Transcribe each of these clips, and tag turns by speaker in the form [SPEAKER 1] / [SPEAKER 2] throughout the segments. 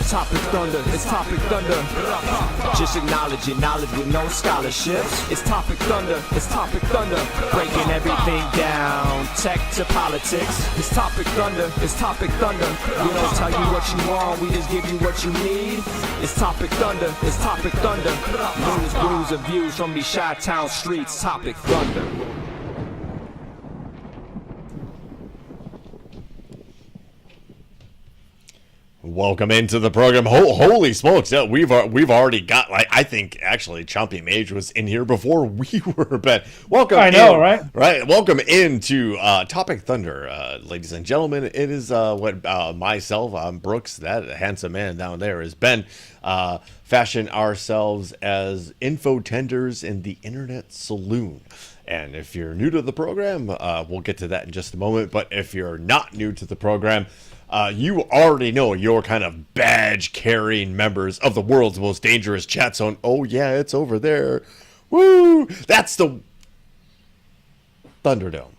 [SPEAKER 1] Topic Thunder, it's Topic Thunder. Just acknowledge it, knowledge with no scholarships. It's Topic Thunder, it's Topic Thunder. Breaking everything down, tech to politics. It's Topic Thunder, it's Topic Thunder. We don't tell you what you want, we just give you what you need. It's Topic Thunder, it's Topic Thunder. News, brews, and views from these Chi-Town streets. Topic Thunder.
[SPEAKER 2] Welcome into the program. Holy smokes! Yeah, we've already got. I think actually, Chompy Mage was in here before we were. But welcome.
[SPEAKER 3] I know, right?
[SPEAKER 2] Right. Welcome into Topic Thunder, ladies and gentlemen. It is myself. I'm Brooks. That handsome man down there is Ben. Fashion ourselves as infotenders in the Internet Saloon. And if you're new to the program, we'll get to that in just a moment. But if you're not new to the program, you already know you're kind of badge-carrying members of the world's most dangerous chat zone. Oh, yeah, it's over there. Woo! That's the Thunderdome.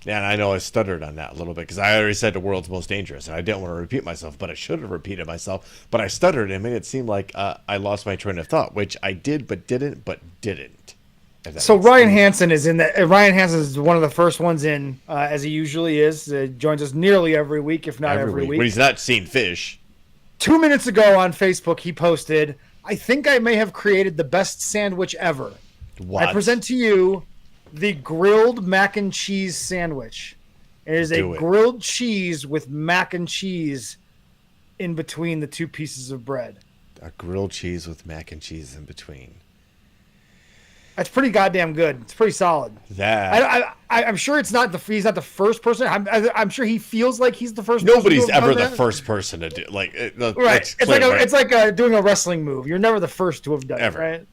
[SPEAKER 2] And I know I stuttered on that a little bit because I already said the world's most dangerous, and I didn't want to repeat myself, but I should have repeated myself. But I stuttered and made it seem like I lost my train of thought, which I did, but didn't.
[SPEAKER 3] So Ryan Hansen is in that. Ryan Hansen is one of the first ones in, as he usually is. Joins us nearly every week, if not every week.
[SPEAKER 2] But he's not seen fish.
[SPEAKER 3] 2 minutes ago on Facebook, he posted, "I think I may have created the best sandwich ever.
[SPEAKER 2] What?
[SPEAKER 3] I present to you the grilled mac and cheese sandwich. It is grilled cheese with mac and cheese in between the two pieces of bread.
[SPEAKER 2] A grilled cheese with mac and cheese in between.
[SPEAKER 3] That's pretty goddamn good. It's pretty solid. I'm sure he's not the first person. I'm sure he feels like he's the first.
[SPEAKER 2] Nobody's ever the first person to do right.
[SPEAKER 3] It's like doing a wrestling move. You're never the first to have done it, right?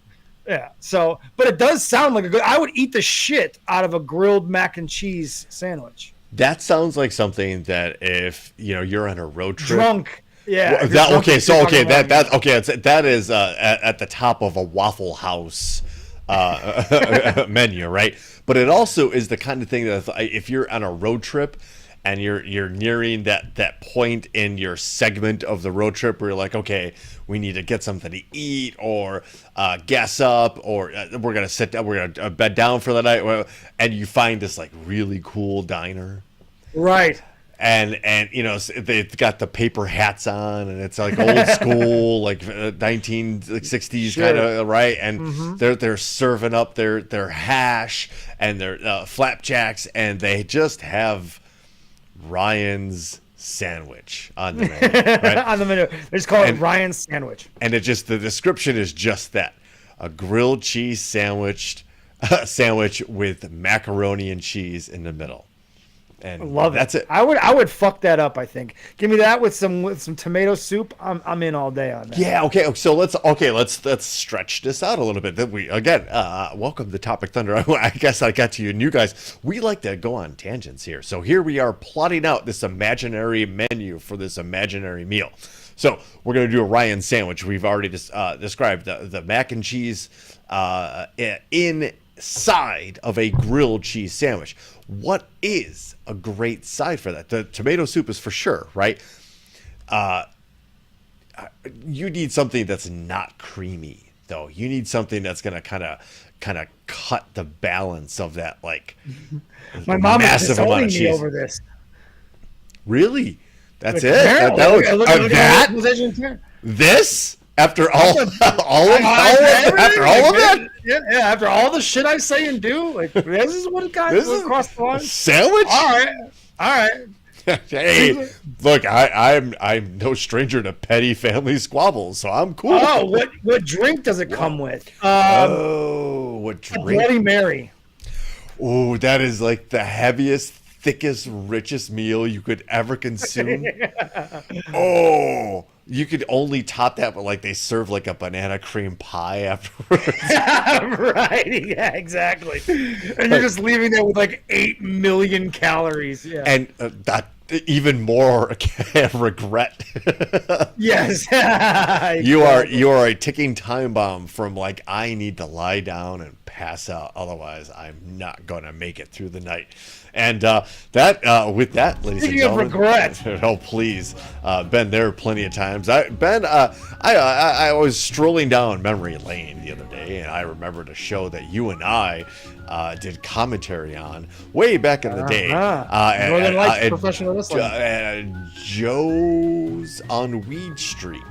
[SPEAKER 3] Yeah. So, but it does sound like a good. I would eat the shit out of a grilled mac and cheese sandwich.
[SPEAKER 2] That sounds like something that if you're on a road trip,
[SPEAKER 3] drunk. Yeah.
[SPEAKER 2] That is at the top of a Waffle House menu, right? But it also is the kind of thing that if you're on a road trip and you're nearing that point in your segment of the road trip where you're like, okay, we need to get something to eat or gas up, or we're gonna sit down, we're gonna bed down for the night, and you find this like really cool diner,
[SPEAKER 3] right?
[SPEAKER 2] And they've got the paper hats on, and it's like old school, like 1960s kind of, right? And they're serving up their hash and their flapjacks, and they just have Ryan's sandwich on the menu, right?
[SPEAKER 3] On the menu, they just call it Ryan's sandwich.
[SPEAKER 2] And the description is just that: a grilled cheese sandwich with macaroni and cheese in the middle. And
[SPEAKER 3] love
[SPEAKER 2] that's it.
[SPEAKER 3] I would fuck that up. I think. Give me that with some tomato soup. I'm in all day on that.
[SPEAKER 2] Yeah. Okay. So let's stretch this out a little bit. Then welcome to Topic Thunder. I guess I got to you, and you guys. We like to go on tangents here. So here we are plotting out this imaginary menu for this imaginary meal. So we're gonna do a Ryan sandwich. We've already described the mac and cheese inside of a grilled cheese sandwich. What is a great side for that? The tomato soup is for sure, right? You need something that's not creamy, though. You need something that's gonna kind of cut the balance of that, like
[SPEAKER 3] my mom
[SPEAKER 2] massive
[SPEAKER 3] is
[SPEAKER 2] amount of
[SPEAKER 3] me
[SPEAKER 2] cheese.
[SPEAKER 3] over this.
[SPEAKER 2] Really? That's it? This? After all of that?
[SPEAKER 3] Yeah, after all the shit I say and do, like this is what it got across the line.
[SPEAKER 2] Sandwich?
[SPEAKER 3] All right.
[SPEAKER 2] Hey, look, I'm no stranger to petty family squabbles, so I'm cool.
[SPEAKER 3] Oh, what drink does it come with?
[SPEAKER 2] What drink?
[SPEAKER 3] Bloody Mary.
[SPEAKER 2] Oh, that is like the heaviest, thickest, richest meal you could ever consume. Oh, you could only top that, but like they serve like a banana cream pie afterwards.
[SPEAKER 3] Right? Yeah, exactly. And you're just leaving there with like 8 million calories. Yeah.
[SPEAKER 2] And that even more regret.
[SPEAKER 3] Yes.
[SPEAKER 2] You are a ticking time bomb from like, I need to lie down and pass out, otherwise I'm not gonna make it through the night. And with that, ladies and gentlemen,
[SPEAKER 3] regret.
[SPEAKER 2] Oh please, Ben, there are plenty of times. I was strolling down memory lane the other day, and I remembered a show that you and I did commentary on way back in the day.
[SPEAKER 3] Northern Lights Professional Wrestling.
[SPEAKER 2] Joe's on Weed Street.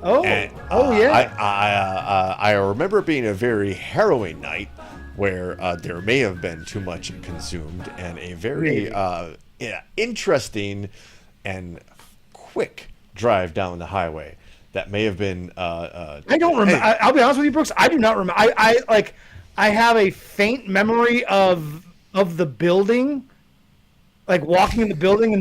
[SPEAKER 3] Yeah.
[SPEAKER 2] I remember it being a very harrowing night where there may have been too much consumed, and a very interesting and quick drive down the highway that may have been.
[SPEAKER 3] I don't remember. I'll be honest with you, Brooks. I do not remember. I have a faint memory of the building, like walking in the building,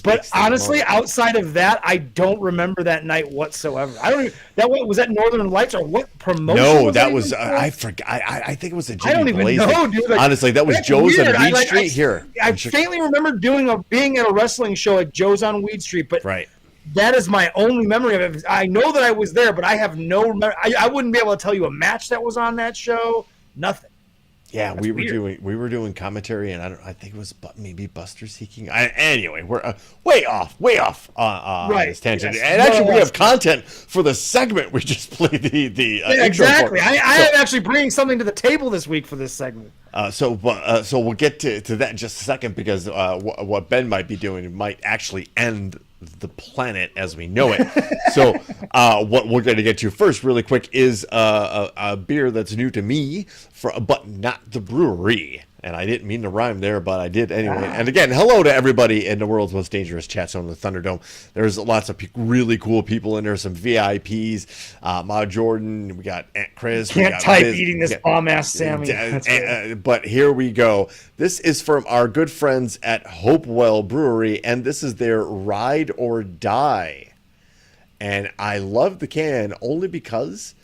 [SPEAKER 3] but honestly, outside of that, I don't remember that night whatsoever. I don't even, was that Northern Lights or what promotion?
[SPEAKER 2] No, that was I forgot. I think it was a Jimmy
[SPEAKER 3] I don't even know, dude. Like,
[SPEAKER 2] honestly, that was Joe's on Weed Street here.
[SPEAKER 3] I faintly remember being at a wrestling show at Joe's on Weed Street, but
[SPEAKER 2] right.
[SPEAKER 3] That is my only memory of it. I know that I was there, but I have no memory. I wouldn't be able to tell you a match that was on that show. Nothing.
[SPEAKER 2] Yeah, we were doing commentary, and I think it was maybe Buster Seeking. Anyway, we're way off
[SPEAKER 3] right.
[SPEAKER 2] this tangent. Yes. And actually, we have content for the segment we just played the
[SPEAKER 3] exactly. I am actually bringing something to the table this week for this segment.
[SPEAKER 2] So we'll get to that in just a second, because what Ben might be doing might actually end the planet as we know it. So what we're going to get to first really quick is a beer that's new to me, but not the brewery. And I didn't mean to rhyme there, but I did anyway. And again, hello to everybody in the world's most dangerous chat zone, the Thunderdome. There's lots of really cool people in there, some VIPs, Ma Jordan, we got Aunt Chris.
[SPEAKER 3] Can't type eating this bomb-ass Sammy.
[SPEAKER 2] But here we go. This is from our good friends at Hopewell Brewery, and this is their Ride or Die. And I love the can only because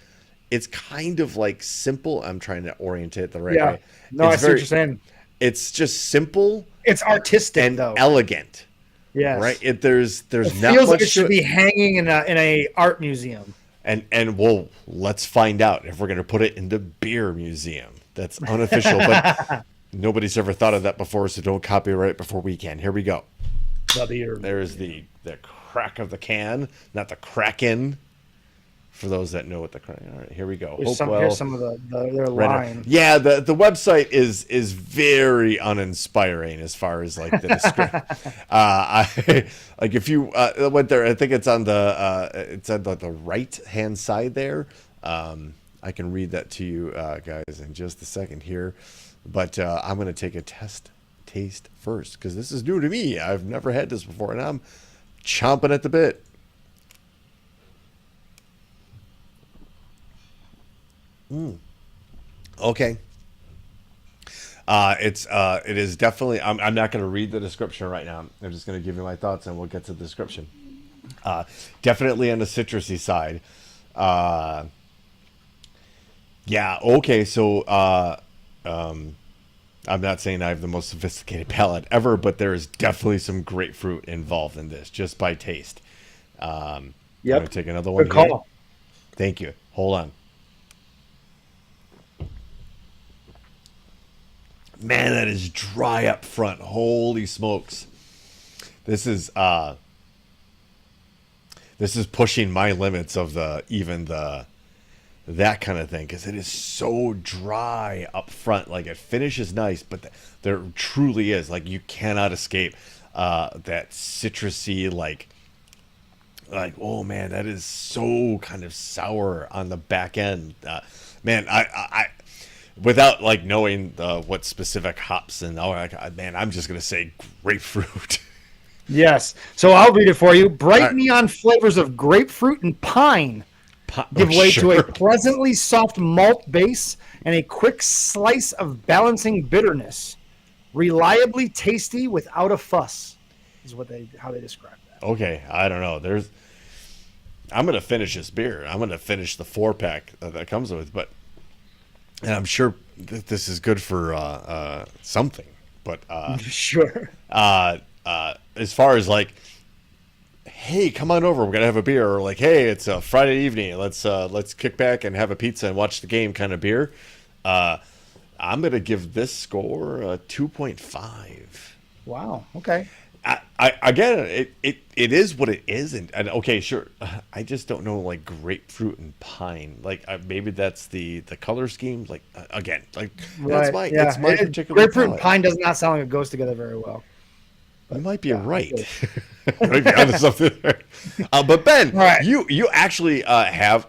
[SPEAKER 2] it's kind of like simple. I'm trying to orient it the right way.
[SPEAKER 3] No, I see what you're saying.
[SPEAKER 2] It's just simple.
[SPEAKER 3] It's artistic
[SPEAKER 2] and
[SPEAKER 3] though.
[SPEAKER 2] Elegant.
[SPEAKER 3] Yes.
[SPEAKER 2] Right. There's
[SPEAKER 3] it
[SPEAKER 2] not
[SPEAKER 3] feels
[SPEAKER 2] much
[SPEAKER 3] like it should be hanging in a art museum.
[SPEAKER 2] And well, let's find out if we're gonna put it in the beer museum. That's unofficial, but nobody's ever thought of that before, so don't copyright it before we can. Here we go.
[SPEAKER 3] The beer.
[SPEAKER 2] There's the crack of the can, not the kraken. For those that know what the crack. All right, here we go.
[SPEAKER 3] Here's some of their line.
[SPEAKER 2] Yeah, the website is very uninspiring as far as like the description. Like if you went there, I think it's on the right hand side there. I can read that to you guys in just a second here, but I'm going to take a taste first because this is new to me. I've never had this before, and I'm chomping at the bit. Okay. It is definitely. I'm not going to read the description right now. I'm just going to give you my thoughts, and we'll get to the description. Definitely on the citrusy side. Yeah. Okay. So, I'm not saying I have the most sophisticated palate ever, but there is definitely some grapefruit involved in this, just by taste.
[SPEAKER 3] Yep.
[SPEAKER 2] I'm gonna take another one.
[SPEAKER 3] Good call.
[SPEAKER 2] Thank you. Hold on. Man, that is dry up front. Holy smokes. This is pushing my limits of that kind of thing, because it is so dry up front. Like, it finishes nice, but there truly is, like, you cannot escape that citrusy, like, oh man, that is so kind of sour on the back end. Man, I without like knowing what specific hops and man, I'm just gonna say grapefruit.
[SPEAKER 3] Yes. So I'll read it for you. Bright neon flavors of grapefruit and pine give way to a pleasantly soft malt base and a quick slice of balancing bitterness. Reliably tasty without a fuss is how they describe that.
[SPEAKER 2] Okay, I don't know. I'm gonna finish this beer. I'm gonna finish the 4-pack that comes with, and I'm sure this is good for something. But
[SPEAKER 3] sure.
[SPEAKER 2] as far as like, hey, come on over, we're gonna have a beer, or like, hey, it's a Friday evening, let's kick back and have a pizza and watch the game kind of beer. I'm gonna give this score a 2.5.
[SPEAKER 3] Wow. Okay.
[SPEAKER 2] Again, it is what it is, and okay, sure. I just don't know, like, grapefruit and pine. Like, maybe that's the color scheme. Like, again, like, that's my it's my particular
[SPEAKER 3] grapefruit and
[SPEAKER 2] palate.
[SPEAKER 3] pine does not sound like it goes together very well.
[SPEAKER 2] You might be right. Might be onto something there. But Ben,
[SPEAKER 3] Right.
[SPEAKER 2] you actually have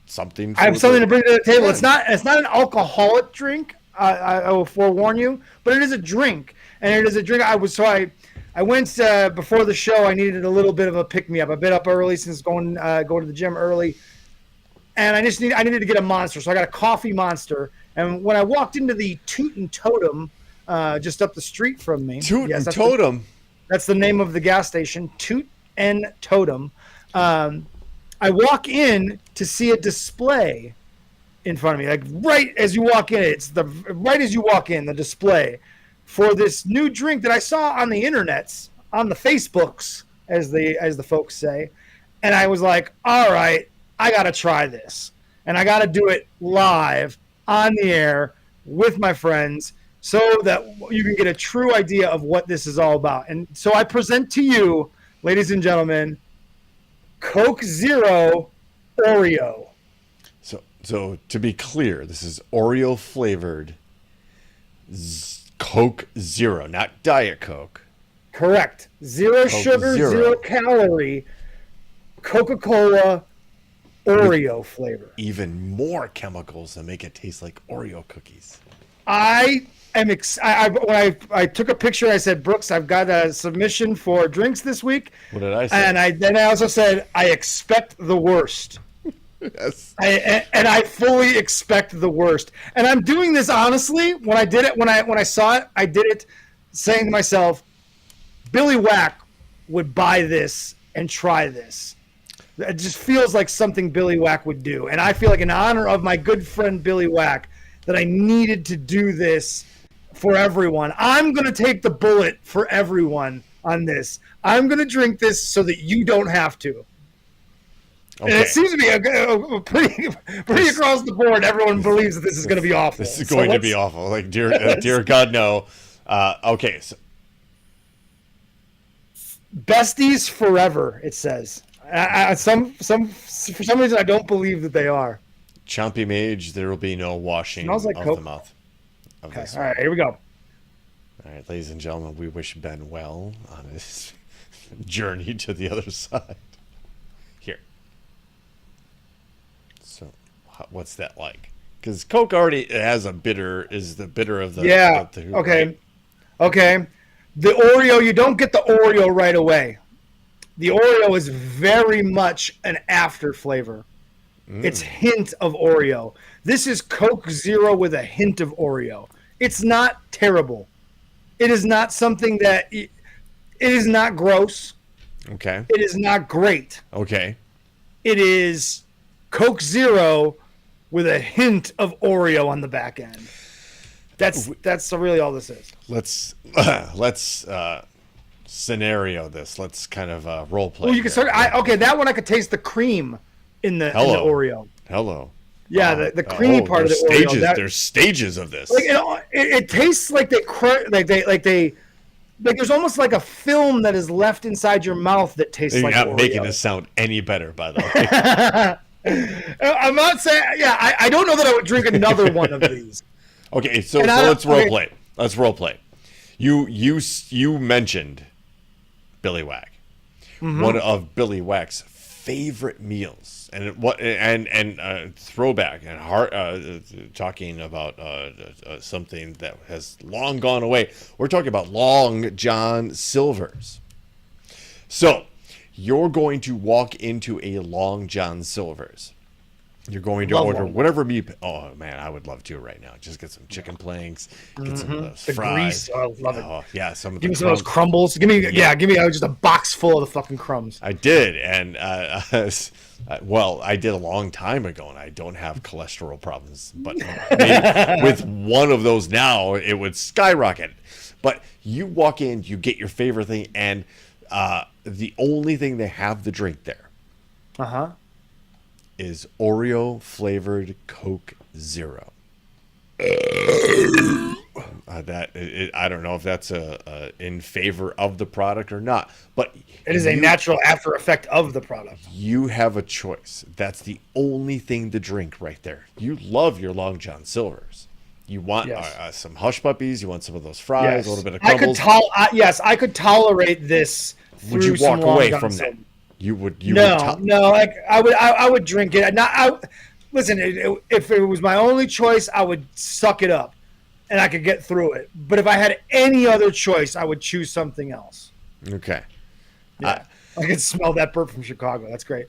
[SPEAKER 2] something.
[SPEAKER 3] I have something to bring to the table.
[SPEAKER 2] Yeah.
[SPEAKER 3] It's not an alcoholic drink. I will forewarn you, but it is a drink, and it is a drink. I went before the show. I needed a little bit of a pick me up. I've been up early since going to the gym early, and I needed to get a monster. So I got a coffee monster. And when I walked into the Toot and Totem, just up the street from me,
[SPEAKER 2] Toot and Totem.
[SPEAKER 3] That's the name of the gas station, Toot and Totem. I walk in to see a display in front of me, like right as you walk in. The display for this new drink that I saw on the internets, on the Facebooks, as the folks say, and I was like, all right, I gotta try this, and I gotta do it live on the air with my friends, so that you can get a true idea of what this is all about. And so I present to you, ladies and gentlemen, Coke Zero Oreo.
[SPEAKER 2] So to be clear, this is Oreo flavored Coke Zero, not Diet Coke.
[SPEAKER 3] Correct. Zero sugar, zero calorie, Coca-Cola Oreo flavor.
[SPEAKER 2] Even more chemicals that make it taste like Oreo cookies.
[SPEAKER 3] I am when I took a picture, I said, Brooks, I've got a submission for drinks this week.
[SPEAKER 2] What did I say?
[SPEAKER 3] And then I also said, I expect the worst.
[SPEAKER 2] Yes.
[SPEAKER 3] I fully expect the worst. And I'm doing this honestly. When I did it, when I saw it, I did it saying to myself, Billy Whack would buy this and try this. It just feels like something Billy Whack would do. And I feel like in honor of my good friend Billy Whack that I needed to do this for everyone. I'm going to take the bullet for everyone on this. I'm going to drink this so that you don't have to. Okay. And it seems to be a pretty across the board. Everyone believes that this is going to be awful.
[SPEAKER 2] This is going to be awful. Like, dear God, no. Okay. So.
[SPEAKER 3] Besties forever, it says. For some reason, I don't believe that they are.
[SPEAKER 2] Chompy Mage, there will be no washing
[SPEAKER 3] Smells like
[SPEAKER 2] of
[SPEAKER 3] Coke.
[SPEAKER 2] the mouth.
[SPEAKER 3] Okay. All right, here we go.
[SPEAKER 2] All right, ladies and gentlemen, we wish Ben well on his journey to the other side. Here. So, what's that like? Because Coke already has a bitter, is the bitter of the...
[SPEAKER 3] Yeah, okay. Right? Okay. The Oreo, you don't get the Oreo right away. The Oreo is very much an after flavor. It's hint of Oreo. This is Coke Zero with a hint of Oreo. It's not terrible. It is not something that... It is not gross.
[SPEAKER 2] Okay.
[SPEAKER 3] It is not great.
[SPEAKER 2] Okay.
[SPEAKER 3] It is Coke Zero with a hint of Oreo on the back end. That's really all this is.
[SPEAKER 2] Let's scenario this. Let's kind of role play.
[SPEAKER 3] Well, you can start. Okay, that one I could taste the cream in the Oreo.
[SPEAKER 2] Hello.
[SPEAKER 3] Yeah, the creamy part of the Oreo.
[SPEAKER 2] There's stages of this.
[SPEAKER 3] Like it tastes like there's almost like a film that is left inside your mouth that tastes like Oreo.
[SPEAKER 2] You're not making this sound any better, by the way.
[SPEAKER 3] I'm not saying. Yeah, I don't know that I would drink another one of these.
[SPEAKER 2] Okay, so let's role play. Let's role play. You mentioned Billy Whack. Mm-hmm. One of Billy Whack's favorite meals, and throwback and talking about something that has long gone away. We're talking about Long John Silver's. So you're going to walk into a Long John Silver's. You're going to order whatever meat. Oh man, I would love to right now. Just get some chicken planks, get some of those fries.
[SPEAKER 3] Grease. Oh, I love it.
[SPEAKER 2] Oh yeah,
[SPEAKER 3] give me some of those crumbles. Give me just a box full of the fucking crumbs.
[SPEAKER 2] I did, and I did a long time ago, and I don't have cholesterol problems. But maybe with one of those now, it would skyrocket. But you walk in, you get your favorite thing, and the only thing they have to drink there is Oreo flavored Coke Zero. I don't know if that's in favor of the product or not, but
[SPEAKER 3] it is a natural after effect of the product.
[SPEAKER 2] You have a choice. That's the only thing to drink right there. You love your Long John Silvers. You want some Hush Puppies. You want some of those fries, a little bit of Crumbles.
[SPEAKER 3] I could tolerate this.
[SPEAKER 2] Would you walk away from that? You would.
[SPEAKER 3] No. Like I would drink it. Listen, if it was my only choice, I would suck it up, and I could get through it. But if I had any other choice, I would choose something else.
[SPEAKER 2] Okay.
[SPEAKER 3] Yeah. I can smell that burp from Chicago. That's great.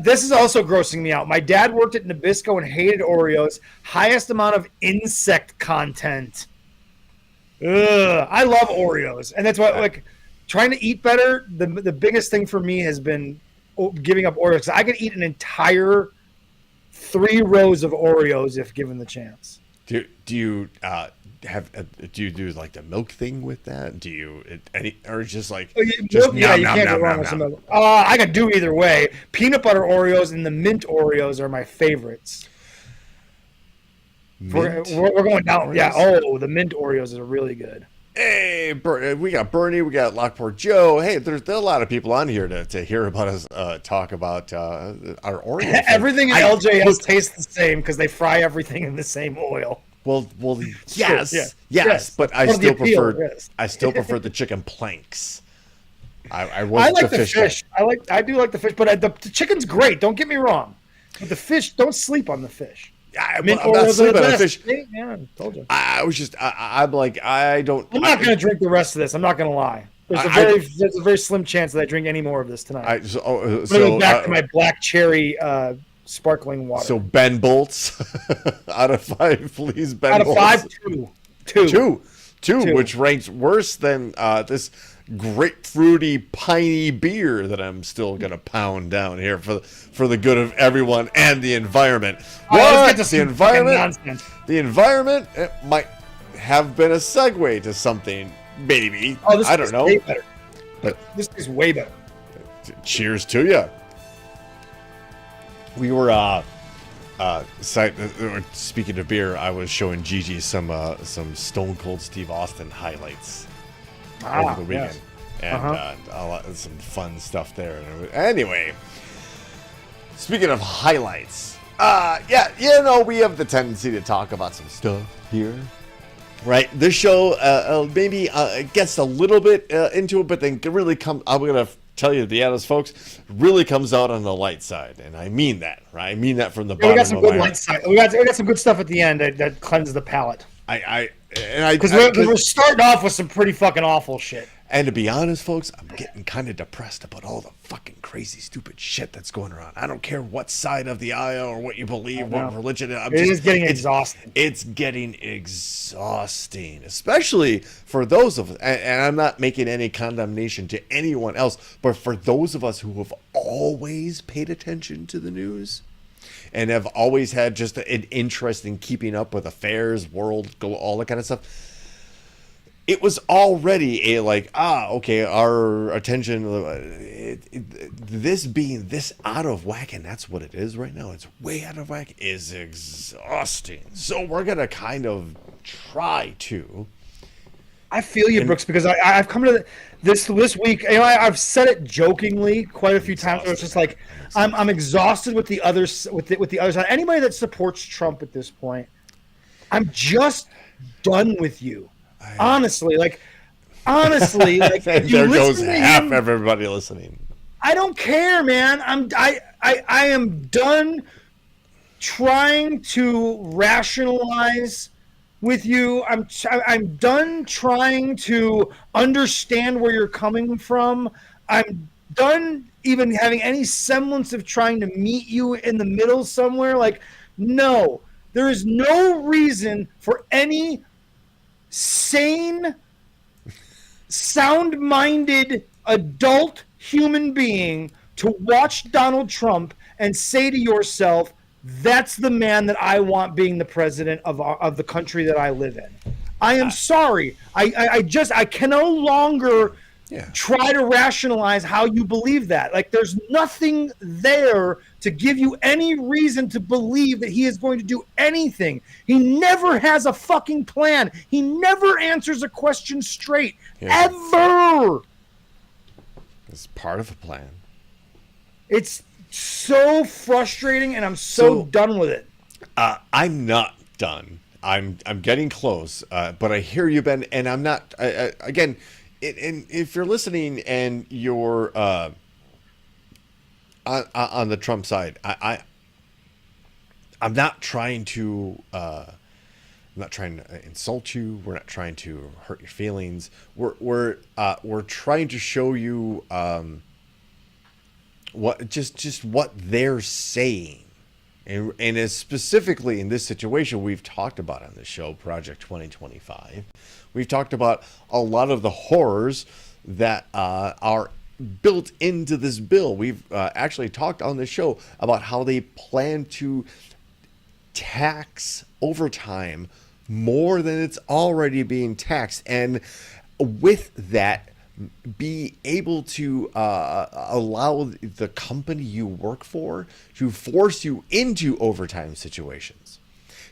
[SPEAKER 3] This is also grossing me out. My dad worked at Nabisco and hated Oreos. Highest amount of insect content. Ugh, I love Oreos, and that's why trying to eat better. The biggest thing for me has been giving up Oreos. I could eat an entire 3 rows of Oreos if given the chance.
[SPEAKER 2] Do you do like the milk thing with that? Do you or just like just
[SPEAKER 3] you can't go wrong with some milk. I could do either way. Peanut butter Oreos and the mint Oreos are my favorites. We're going down. Yeah. Oh, the mint Oreos are really good.
[SPEAKER 2] Hey, we got Bernie, we got Lockport Joe. Hey, there's a lot of people on here to hear about us talk about our Oreos.
[SPEAKER 3] Everything in LJS tastes the same because they fry everything in the same oil.
[SPEAKER 2] Well, yes, but I still prefer the chicken planks. I like the fish.
[SPEAKER 3] I do like the fish, but the chicken's great. Don't get me wrong, but the fish, don't sleep on the fish.
[SPEAKER 2] I'm not sleeping on the fish.
[SPEAKER 3] Yeah, I told you.
[SPEAKER 2] I'm like, I don't.
[SPEAKER 3] I'm not going to drink the rest of this. I'm not going to lie. There's a very slim chance that I drink any more of this tonight. I'm going to go back to my black cherry sparkling water.
[SPEAKER 2] So Ben Bolts out of 5, please. Ben
[SPEAKER 3] out of
[SPEAKER 2] Bolts.
[SPEAKER 3] 5, 2,
[SPEAKER 2] which ranks worse than this grapefruity piney beer that I'm still gonna pound down here for the good of everyone and the environment. The environment it might have been a segue to something, maybe. I don't know.
[SPEAKER 3] Way better. But this is way better.
[SPEAKER 2] Cheers to you. We were speaking of beer, I was showing Gigi some Stone Cold Steve Austin highlights over the weekend, and some fun stuff there. Anyway, speaking of highlights, we have the tendency to talk about some stuff here, right? This show maybe gets a little bit into it, but then really I'm gonna tell you, the honest folks, really comes out on the light side, and I mean that, right? I mean that from the bottom.
[SPEAKER 3] We got some good light side. We got some good stuff at the end that cleanses the palate. Because we're starting off with some pretty fucking awful shit.
[SPEAKER 2] And to be honest, folks, I'm getting kind of depressed about all the fucking crazy, stupid shit that's going around. I don't care what side of the aisle or what you believe, what religion.
[SPEAKER 3] It is getting exhausting.
[SPEAKER 2] It's getting exhausting, especially for those of us. And I'm not making any condemnation to anyone else, but for those of us who have always paid attention to the news and have always had just an interest in keeping up with affairs, world, all that kind of stuff. It was already our attention, this being this out of whack, and that's what it is right now. It's way out of whack, is exhausting. So we're going to kind of try to.
[SPEAKER 3] I feel you, Brooks, because I've come to this week. I've said it jokingly quite a few times. Where it's just like I'm exhausted with the others, with the other side. Anybody that supports Trump at this point, I'm just done with you. Honestly,
[SPEAKER 2] there goes half everybody listening.
[SPEAKER 3] I don't care, man. I am done trying to rationalize with you. I'm done trying to understand where you're coming from. I'm done even having any semblance of trying to meet you in the middle somewhere. No, there is no reason for any sane, sound-minded adult human being to watch Donald Trump and say to yourself, that's the man that I want being the president of the country that I live in. I am sorry. I can no longer try to rationalize how you believe that. Like, there's nothing there to give you any reason to believe that he is going to do anything. He never has a fucking plan. He never answers a question straight. Ever.
[SPEAKER 2] It's part of a plan.
[SPEAKER 3] It's so frustrating, and I'm so done with it.
[SPEAKER 2] I'm not done. I'm getting close, but I hear you, Ben, and I'm not. Again, if you're listening and you're on the Trump side, I'm not trying to. I'm not trying to insult you. We're not trying to hurt your feelings. We're trying to show you what what they're saying. And as specifically in this situation, we've talked about on the show, Project 2025. We've talked about a lot of the horrors that are built into this bill. We've actually talked on the show about how they plan to tax overtime more than it's already being taxed. And with that, be able to allow the company you work for to force you into overtime situations.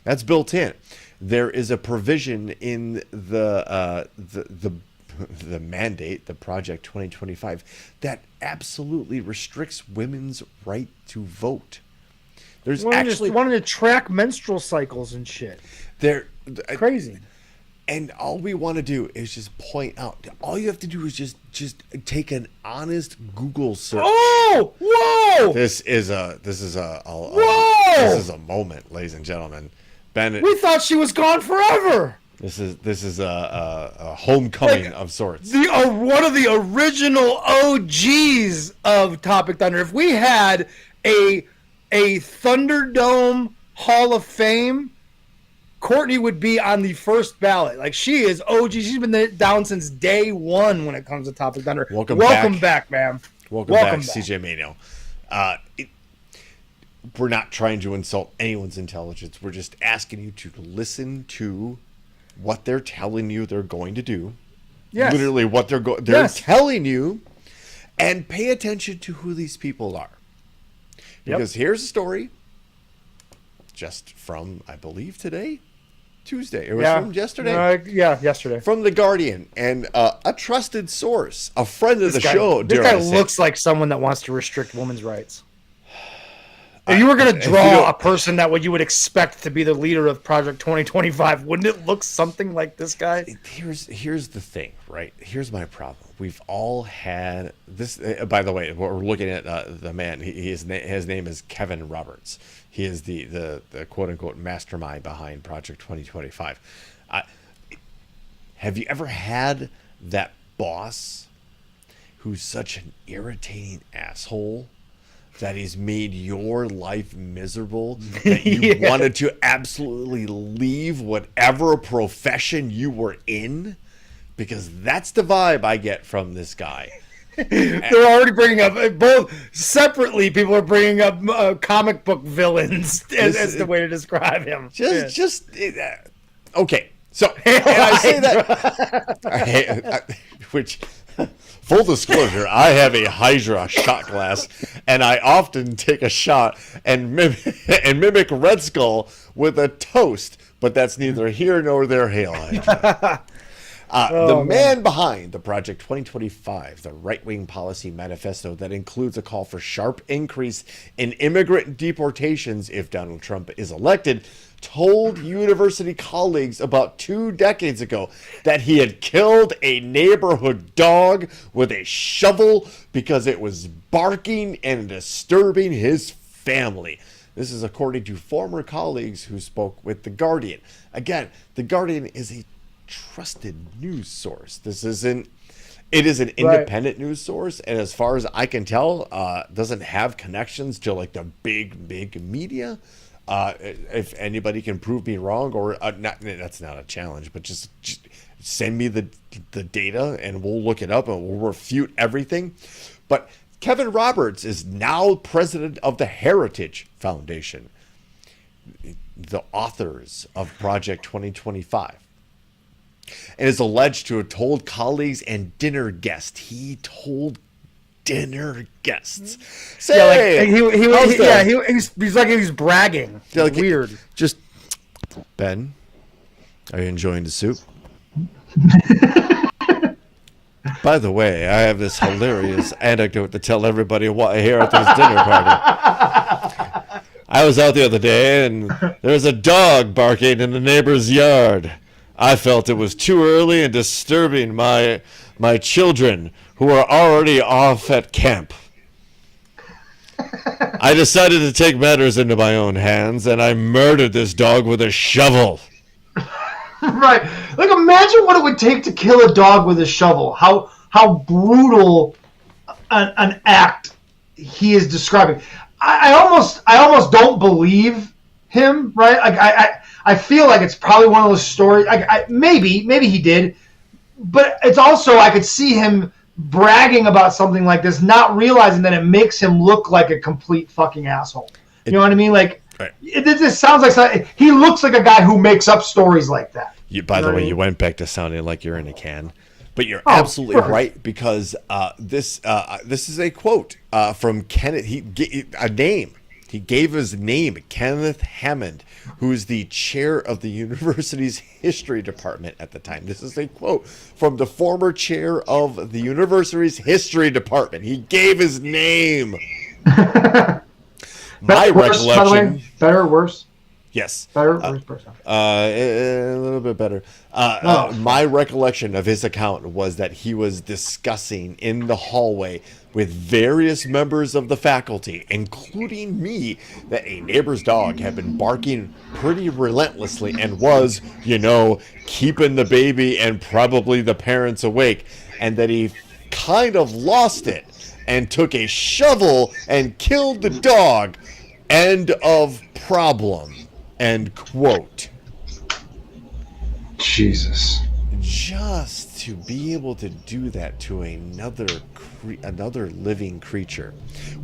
[SPEAKER 2] That's built in. There is a provision in the mandate, the Project 2025, that absolutely restricts women's right to vote. There's actually
[SPEAKER 3] wanting to track menstrual cycles and shit. Crazy.
[SPEAKER 2] And all we want to do is just point out. All you have to do is just take an honest Google search.
[SPEAKER 3] Oh, whoa!
[SPEAKER 2] This is a moment, ladies and gentlemen. Ben,
[SPEAKER 3] we thought she was gone forever.
[SPEAKER 2] This is a homecoming of sorts.
[SPEAKER 3] One of the original OGs of Topic Thunder. If we had a Thunderdome Hall of Fame, Courtney would be on the first ballot. Like, she is OG. She's been down since day one when it comes to Topic Thunder.
[SPEAKER 2] Welcome
[SPEAKER 3] back, ma'am.
[SPEAKER 2] Welcome back, CJ Mano. We're not trying to insult anyone's intelligence. We're just asking you to listen to what they're telling you they're going to do.
[SPEAKER 3] Yes.
[SPEAKER 2] Literally what they're telling you, and pay attention to who these people are. Because here's a story just from, I believe, today? Tuesday. It was from yesterday?
[SPEAKER 3] Yesterday.
[SPEAKER 2] From The Guardian, and a trusted source, a friend of the show.
[SPEAKER 3] This guy looks like someone that wants to restrict women's rights. If you were going to draw a person that you would expect to be the leader of Project 2025, wouldn't it look something like this guy?
[SPEAKER 2] Here's the thing, right? Here's my problem. We've all had this. By the way, we're looking at the man. His name is Kevin Roberts. He is the quote unquote mastermind behind Project 2025. Have you ever had that boss who's such an irritating asshole that he's made your life miserable, that you wanted to absolutely leave whatever profession you were in? Because that's the vibe I get from this guy.
[SPEAKER 3] They're already bringing up, both separately, people are bringing up comic book villains as the way to describe him.
[SPEAKER 2] Okay. So, and I say that, which... Full disclosure, I have a Hydra shot glass, and I often take a shot and mimic Red Skull with a toast, but that's neither here nor there. Hail Hydra. The man behind the Project 2025, the right-wing policy manifesto that includes a call for sharp increase in immigrant deportations if Donald Trump is elected, told university colleagues about 2 decades ago that he had killed a neighborhood dog with a shovel because it was barking and disturbing his family. This is according to former colleagues who spoke with The Guardian. Again, The Guardian is a trusted news source. It is an independent news source, and as far as I can tell, doesn't have connections to like the big media. If anybody can prove me wrong, or that's not a challenge, but just send me the data and we'll look it up and we'll refute everything. But Kevin Roberts is now president of the Heritage Foundation, the authors of Project 2025. and is alleged to have told colleagues and dinner guests. He told dinner guests. Say,
[SPEAKER 3] he's like he was bragging.
[SPEAKER 2] Yeah, like,
[SPEAKER 3] weird.
[SPEAKER 2] Just, Ben, are you enjoying the soup? By the way, I have this hilarious anecdote to tell everybody here at this dinner party. I was out the other day, and there was a dog barking in the neighbor's yard. I felt it was too early and disturbing my children, who are already off at camp. I decided to take matters into my own hands, and I murdered this dog with a shovel.
[SPEAKER 4] Right. Like, imagine what it would take to kill a dog with a shovel. How brutal an act he is describing. I almost don't believe him, right? Like, I feel like it's probably one of those stories. Maybe he did, but it's also, I could see him bragging about something like this, not realizing that it makes him look like a complete fucking asshole. You know what I mean? Like,
[SPEAKER 2] right.
[SPEAKER 4] This sounds like he looks like a guy who makes up stories like that.
[SPEAKER 2] By the way, you went back to sounding like you're in a can, but you're absolutely right, because this is a quote from Kenneth. A name. He gave his name, Kenneth Hammond, who is the chair of the university's history department at the time. This is a quote from the former chair of the university's history department. He gave his name. My recollection. By the way,
[SPEAKER 4] better or worse?
[SPEAKER 2] Yes.
[SPEAKER 4] Better or worse?
[SPEAKER 2] A little bit better. My recollection of his account was that he was discussing in the hallway with various members of the faculty, including me, that a neighbor's dog had been barking pretty relentlessly and was, keeping the baby and probably the parents awake, and that he kind of lost it and took a shovel and killed the dog. End of problem. End quote.
[SPEAKER 4] Jesus.
[SPEAKER 2] Just to be able to do that to another living creature,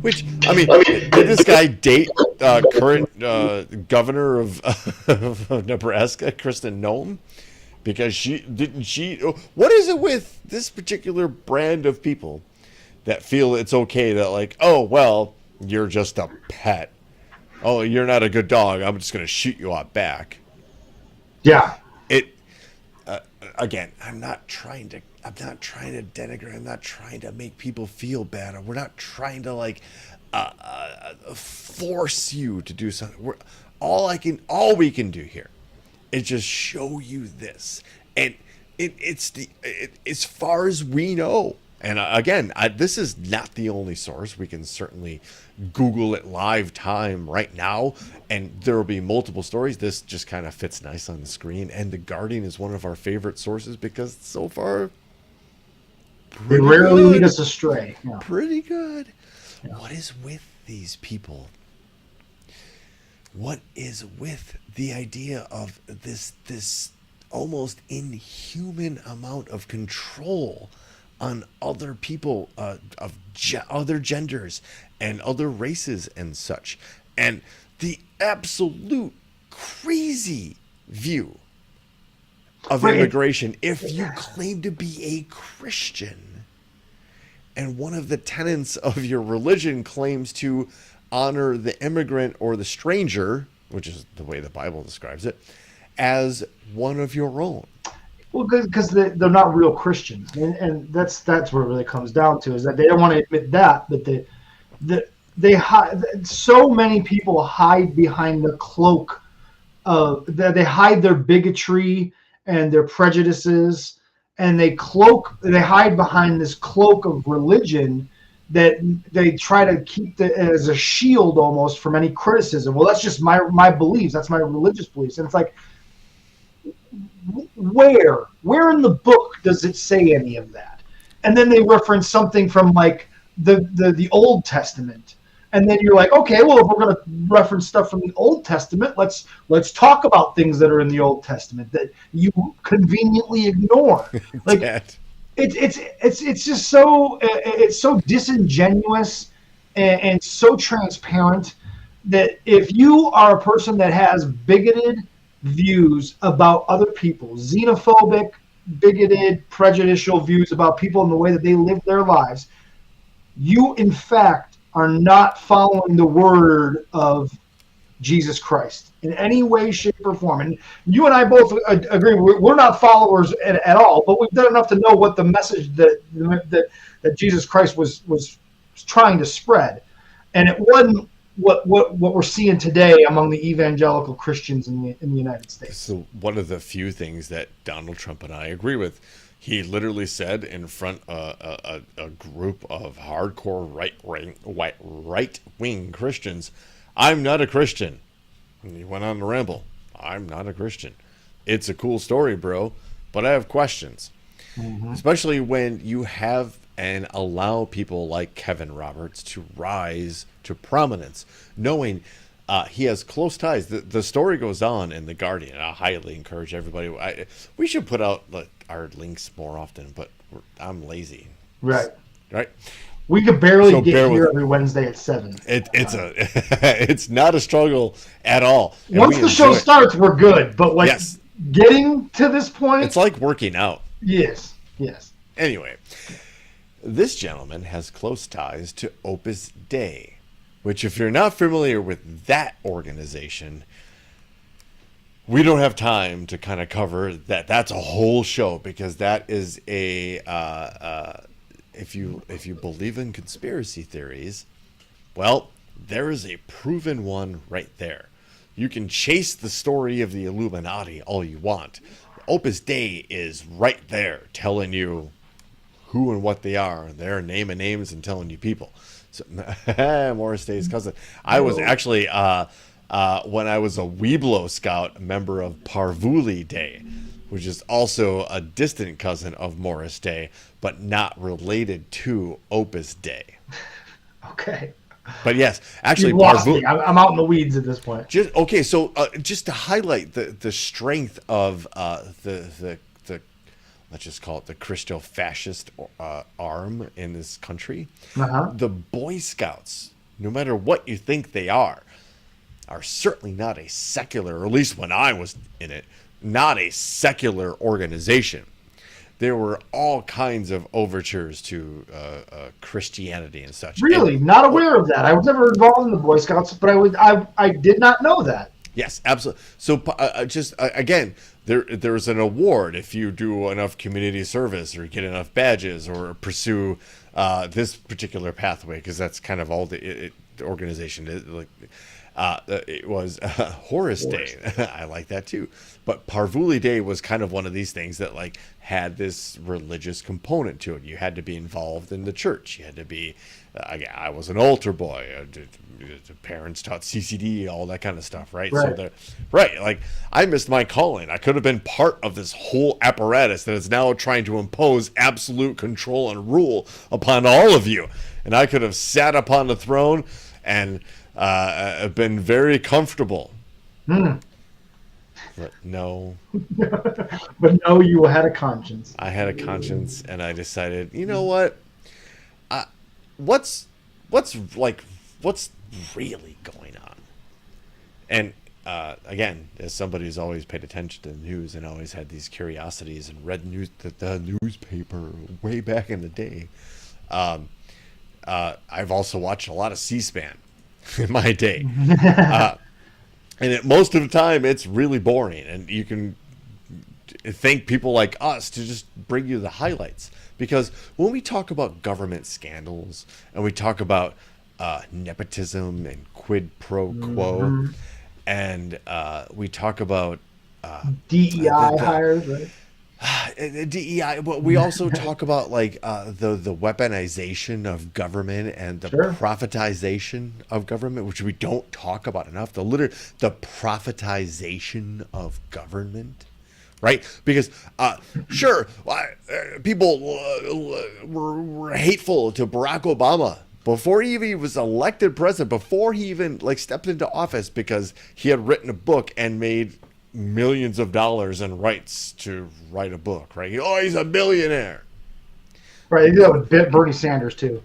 [SPEAKER 2] which, I mean, did this guy date current governor of Nebraska, Kristen Noem? Because what is it with this particular brand of people that feel it's okay that, like, oh, well, you're just a pet. Oh, you're not a good dog. I'm just going to shoot you out back.
[SPEAKER 4] Yeah.
[SPEAKER 2] Again, I'm not trying to denigrate. I'm not trying to make people feel bad. We're not trying to force you to do something. All we can do here is just show you this, and it's as far as we know. And again, this is not the only source. We can certainly Google it live time right now, and there will be multiple stories. This just kind of fits nice on the screen. And The Guardian is one of our favorite sources because so far,
[SPEAKER 4] they rarely lead us astray. Yeah.
[SPEAKER 2] Pretty good. Yeah. What is with these people? What is with the idea of this almost inhuman amount of control on other people of other genders and other races and such, and the absolute crazy view of immigration? If you claim to be a Christian and one of the tenets of your religion claims to honor the immigrant or the stranger, which is the way the Bible describes it, as one of your own.
[SPEAKER 4] Well, because they're not real Christians, and that's what it really comes down to, is that they don't want to admit that, but they hide. So many people hide behind the cloak of they hide their bigotry and their prejudices, and they hide behind this cloak of religion that they try to keep as a shield almost from any criticism. Well, that's just my beliefs. That's my religious beliefs, and it's like, where in the book does it say any of that? And then they reference something from like the Old Testament, and then you're like, okay, well, if we're going to reference stuff from the Old Testament, let's talk about things that are in the Old Testament that you conveniently ignore. Like it's just so disingenuous and so transparent that if you are a person that has bigoted views about other people, xenophobic, bigoted, prejudicial views about people and the way that they live their lives, you in fact are not following the word of Jesus Christ in any way, shape, or form. And you and I both agree we're not followers at all, but we've done enough to know what the message that Jesus Christ was trying to spread. And it wasn't what we're seeing today among the evangelical Christians in the United States.
[SPEAKER 2] So one of the few things that Donald Trump and I agree with, he literally said in front of a group of hardcore right-wing Christians, "I'm not a Christian." And he went on to ramble. "I'm not a Christian. It's a cool story, bro, but I have questions." Especially when you have and allow people like Kevin Roberts to rise to prominence, knowing he has close ties. The story goes on in The Guardian. I highly encourage everybody. We should put out our links more often, but I'm lazy.
[SPEAKER 4] Right.
[SPEAKER 2] Right.
[SPEAKER 4] We could barely get here every Wednesday at 7.
[SPEAKER 2] It's not a struggle at all. And
[SPEAKER 4] once the show starts, we're good. But getting to this point,
[SPEAKER 2] it's like working out.
[SPEAKER 4] Yes.
[SPEAKER 2] Anyway, this gentleman has close ties to Opus Dei, which, if you're not familiar with that organization, we don't have time to kind of cover that. That's a whole show, because that is a if you believe in conspiracy theories, well, there is a proven one right there. You can chase the story of the Illuminati all you want. Opus Dei is right there telling you who and what they are. They're naming names and telling you people. So, Morris Dei's cousin. I was actually, when I was a Weeblo Scout, a member of Parvuli Dei, which is also a distant cousin of Morris Dei, but not related to Opus Dei.
[SPEAKER 4] Okay.
[SPEAKER 2] But yes, actually,
[SPEAKER 4] you lost me. I'm out in the weeds at this point.
[SPEAKER 2] Just to highlight the strength of the let's just call it the Christo-fascist arm in this country. The Boy Scouts, no matter what you think they are certainly not a secular, or at least when I was in it, not a secular organization. There were all kinds of overtures to Christianity and such.
[SPEAKER 4] Really? Not aware of that. I was never involved in the Boy Scouts, but I did not know that.
[SPEAKER 2] Yes, absolutely. So again, there's an award if you do enough community service or get enough badges or pursue this particular pathway, because that's kind of all the organization is. It was Horus Day. I like that too. But Parvuli Day was kind of one of these things that had this religious component to it. You had to be involved in the church. You had to be. I was an altar boy. The parents taught CCD, all that kind of stuff, right? So I missed my calling. I could have been part of this whole apparatus that is now trying to impose absolute control and rule upon all of you. And I could have sat upon the throne and been very comfortable. But no.
[SPEAKER 4] But no, you had a conscience.
[SPEAKER 2] I had a conscience, and I decided, you know what? What's really going on? And again, as somebody who's always paid attention to the news and always had these curiosities and read the newspaper way back in the day, I've also watched a lot of C-SPAN in my day. And most of the time, it's really boring. And you can thank people like us to just bring you the highlights. Because when we talk about government scandals and we talk about nepotism and quid pro quo, and we talk about
[SPEAKER 4] DEI hires, right?
[SPEAKER 2] DEI, but we also talk about the weaponization of government and the profitization of government, which we don't talk about enough. The profitization of government, right? Because people were hateful to Barack Obama before he even was elected president, before he even stepped into office, because he had written a book and made millions of dollars in rights to write a book, right? Oh, he's a billionaire.
[SPEAKER 4] Right, they do that with Bernie Sanders too.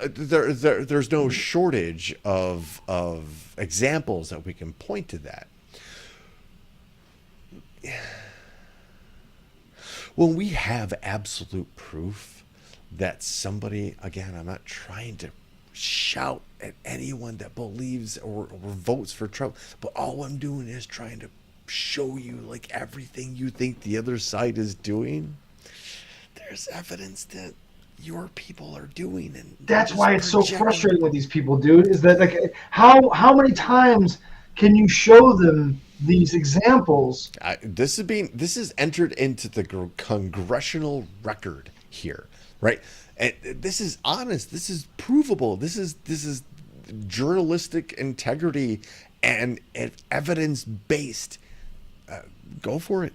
[SPEAKER 2] There's no shortage of examples that we can point to that. when we have absolute proof that somebody, again, I'm not trying to shout at anyone that believes or votes for Trump, but all I'm doing is trying to show you like everything you think the other side is doing. There's evidence that your people are doing, and
[SPEAKER 4] that's why it's so frustrating with these people, dude. Is that like how many times can you show them these examples?
[SPEAKER 2] This is entered into the congressional record here, right? And this is honest. This is provable. This is journalistic integrity and evidence based. Go for it.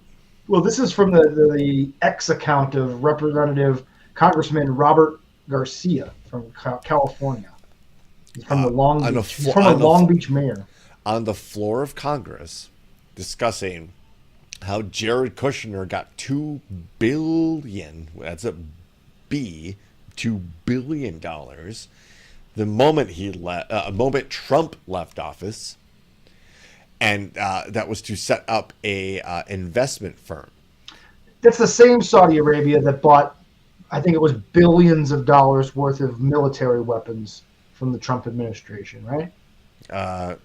[SPEAKER 4] Well, this is from the X account of Representative Congressman Robert Garcia from California. He's from the Long Beach mayor.
[SPEAKER 2] On the floor of Congress, discussing how Jared Kushner got $2 billion. That's a B, $2 billion. The moment Trump left office, and that was to set up a investment firm.
[SPEAKER 4] That's the same Saudi Arabia that bought, I think it was billions of dollars worth of military weapons from the Trump administration, right?
[SPEAKER 2] And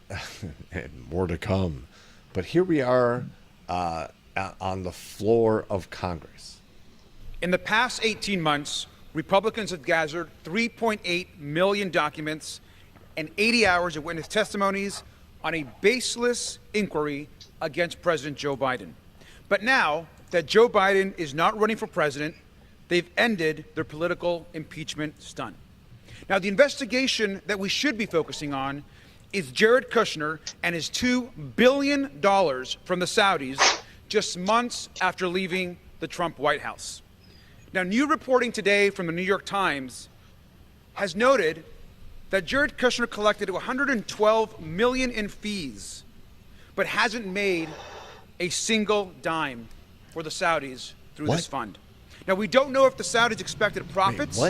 [SPEAKER 2] more to come. But here we are on the floor of Congress.
[SPEAKER 5] In the past 18 months, Republicans have gathered 3.8 million documents and 80 hours of witness testimonies on a baseless inquiry against President Joe Biden. But now that Joe Biden is not running for president, they've ended their political impeachment stunt. Now, the investigation that we should be focusing on is Jared Kushner and his $2 billion from the Saudis just months after leaving the Trump White House. Now, new reporting today from the New York Times has noted that Jared Kushner collected $112 million in fees, but hasn't made a single dime for the Saudis through this fund. Now, we don't know if the Saudis expected profits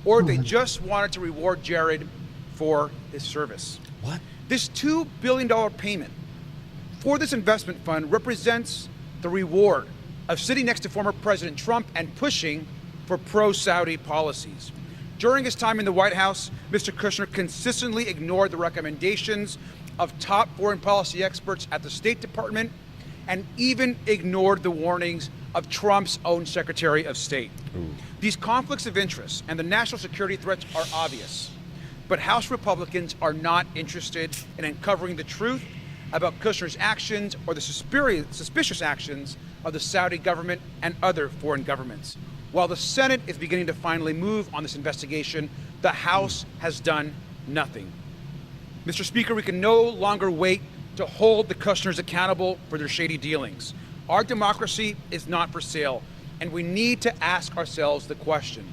[SPEAKER 5] or if they just wanted to reward Jared for his service.
[SPEAKER 2] What?
[SPEAKER 5] This $2 billion payment for this investment fund represents the reward of sitting next to former President Trump and pushing for pro-Saudi policies. During his time in the White House, Mr. Kushner consistently ignored the recommendations of top foreign policy experts at the State Department and even ignored the warnings of Trump's own Secretary of State. These conflicts of interest and the national security threats are obvious, but House Republicans are not interested in uncovering the truth about Kushner's actions or the suspicious actions of the Saudi government and other foreign governments. While the Senate is beginning to finally move on this investigation, the House has done nothing. Mr. Speaker, we can no longer wait to hold the Kushners accountable for their shady dealings. Our democracy is not for sale, and we need to ask ourselves the question: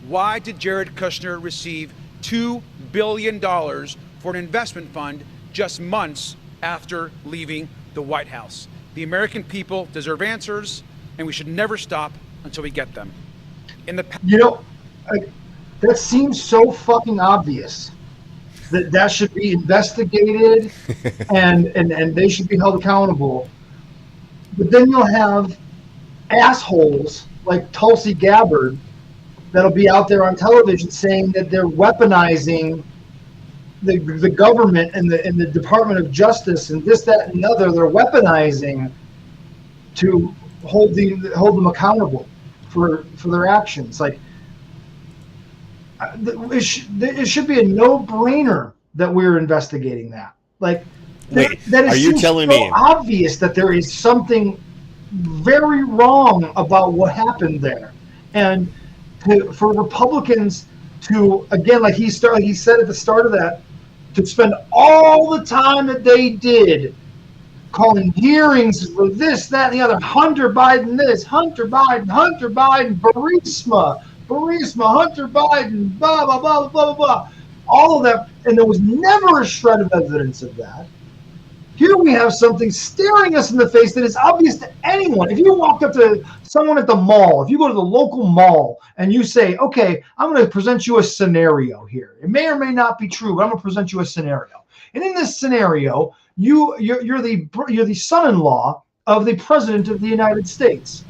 [SPEAKER 5] why did Jared Kushner receive $2 billion for an investment fund just months after leaving the White House? The American people deserve answers, and we should never stop until we get them.
[SPEAKER 4] That seems so fucking obvious that should be investigated and they should be held accountable. But then you'll have assholes like Tulsi Gabbard that'll be out there on television saying that they're weaponizing the government and the Department of Justice and this, that, and another. They're weaponizing to hold them accountable for their actions. Like, it should be a no-brainer that we're investigating that. Like, that
[SPEAKER 2] are you telling me
[SPEAKER 4] obvious that there is something very wrong about what happened there, and for Republicans to, again, like he said at the start of that, to spend all the time that they did calling hearings for this, that, and the other. Hunter Biden this, Hunter Biden, Burisma, Hunter Biden, blah, blah, blah, blah, blah, blah. All of that. And there was never a shred of evidence of that. Here we have something staring us in the face that is obvious to anyone. If you walked up to someone at the mall, if you go to the local mall and you say, okay, I'm going to present you a scenario here. It may or may not be true, but I'm going to present you a scenario. And in this scenario, you're the son-in-law of the President of the United States.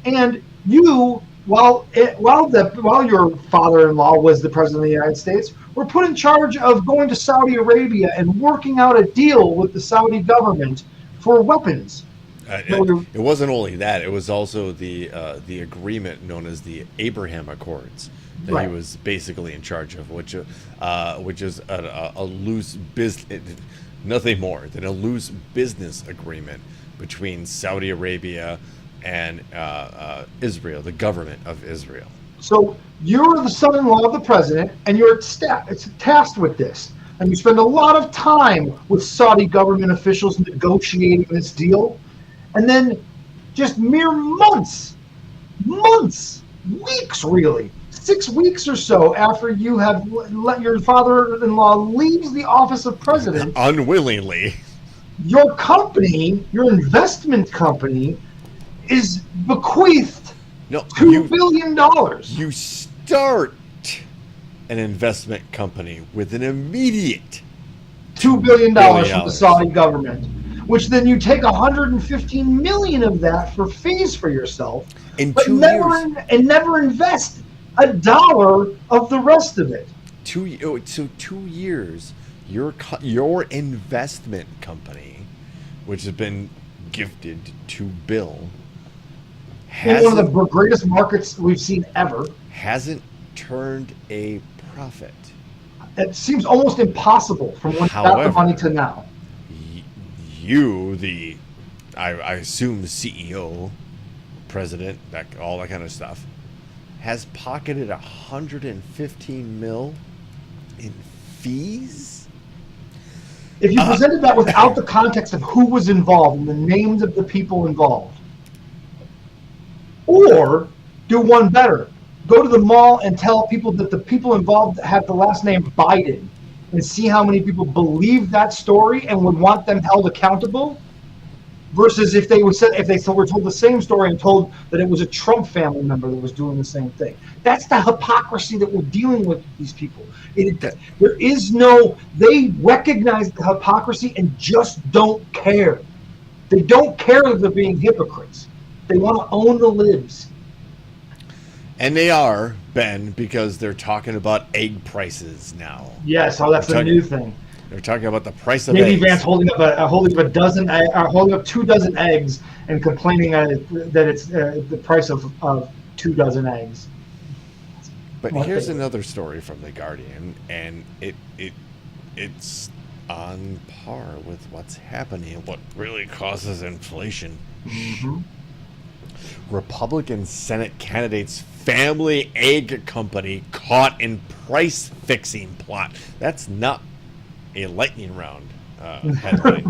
[SPEAKER 4] And you, while your father-in-law was the president of the United States, were put in charge of going to Saudi Arabia and working out a deal with the Saudi government for weapons.
[SPEAKER 2] It wasn't only that; it was also the agreement known as the Abraham Accords that
[SPEAKER 4] Right.
[SPEAKER 2] he was basically in charge of, which is a loose business, nothing more than a loose business agreement between Saudi Arabia and Israel, the government of Israel.
[SPEAKER 4] So you're the son-in-law of the president, and you're tasked with this. And you spend a lot of time with Saudi government officials negotiating this deal. And then just mere months, weeks really, 6 weeks or so after you have let your father-in-law leaves the office of president,
[SPEAKER 2] Unwillingly.
[SPEAKER 4] your company, your investment company, is bequeathed
[SPEAKER 2] No,
[SPEAKER 4] $2 billion.
[SPEAKER 2] You start an investment company with an immediate
[SPEAKER 4] $2 billion
[SPEAKER 2] $2
[SPEAKER 4] from the Saudi government, which then you take 115 million of that for fees for yourself,
[SPEAKER 2] in
[SPEAKER 4] but
[SPEAKER 2] 2
[SPEAKER 4] never
[SPEAKER 2] years.
[SPEAKER 4] never invest a dollar of the rest of it.
[SPEAKER 2] 2 years, your investment company, which has been gifted to Bill,
[SPEAKER 4] In one of the greatest markets we've seen ever.
[SPEAKER 2] hasn't turned a profit.
[SPEAKER 4] It seems almost impossible from when you got the
[SPEAKER 2] However,
[SPEAKER 4] money to now.
[SPEAKER 2] You, I assume the CEO, president, all that kind of stuff, has pocketed 115 mil in fees.
[SPEAKER 4] If you presented that without the context of who was involved and the names of the people involved, or do one better, go to the mall and tell people that the people involved have the last name Biden, and see how many people believe that story and would want them held accountable, versus if they were told the same story and told that it was a Trump family member that was doing the same thing. That's the hypocrisy that we're dealing with these people. They recognize the hypocrisy and just don't care. They don't care that they're being hypocrites. They want to own the libs.
[SPEAKER 2] And they are, Ben, because they're talking about egg prices now.
[SPEAKER 4] Yes, that's the new thing.
[SPEAKER 2] They're talking about the price of
[SPEAKER 4] Maybe
[SPEAKER 2] eggs.
[SPEAKER 4] Vance holding up 2 dozen eggs and complaining that it's the price of 2 dozen eggs.
[SPEAKER 2] But here's another story from The Guardian, and it's on par with what's happening and what really causes inflation.
[SPEAKER 4] Mm-hmm.
[SPEAKER 2] Republican Senate candidate's family egg company caught in price fixing plot. That's not a lightning round headline.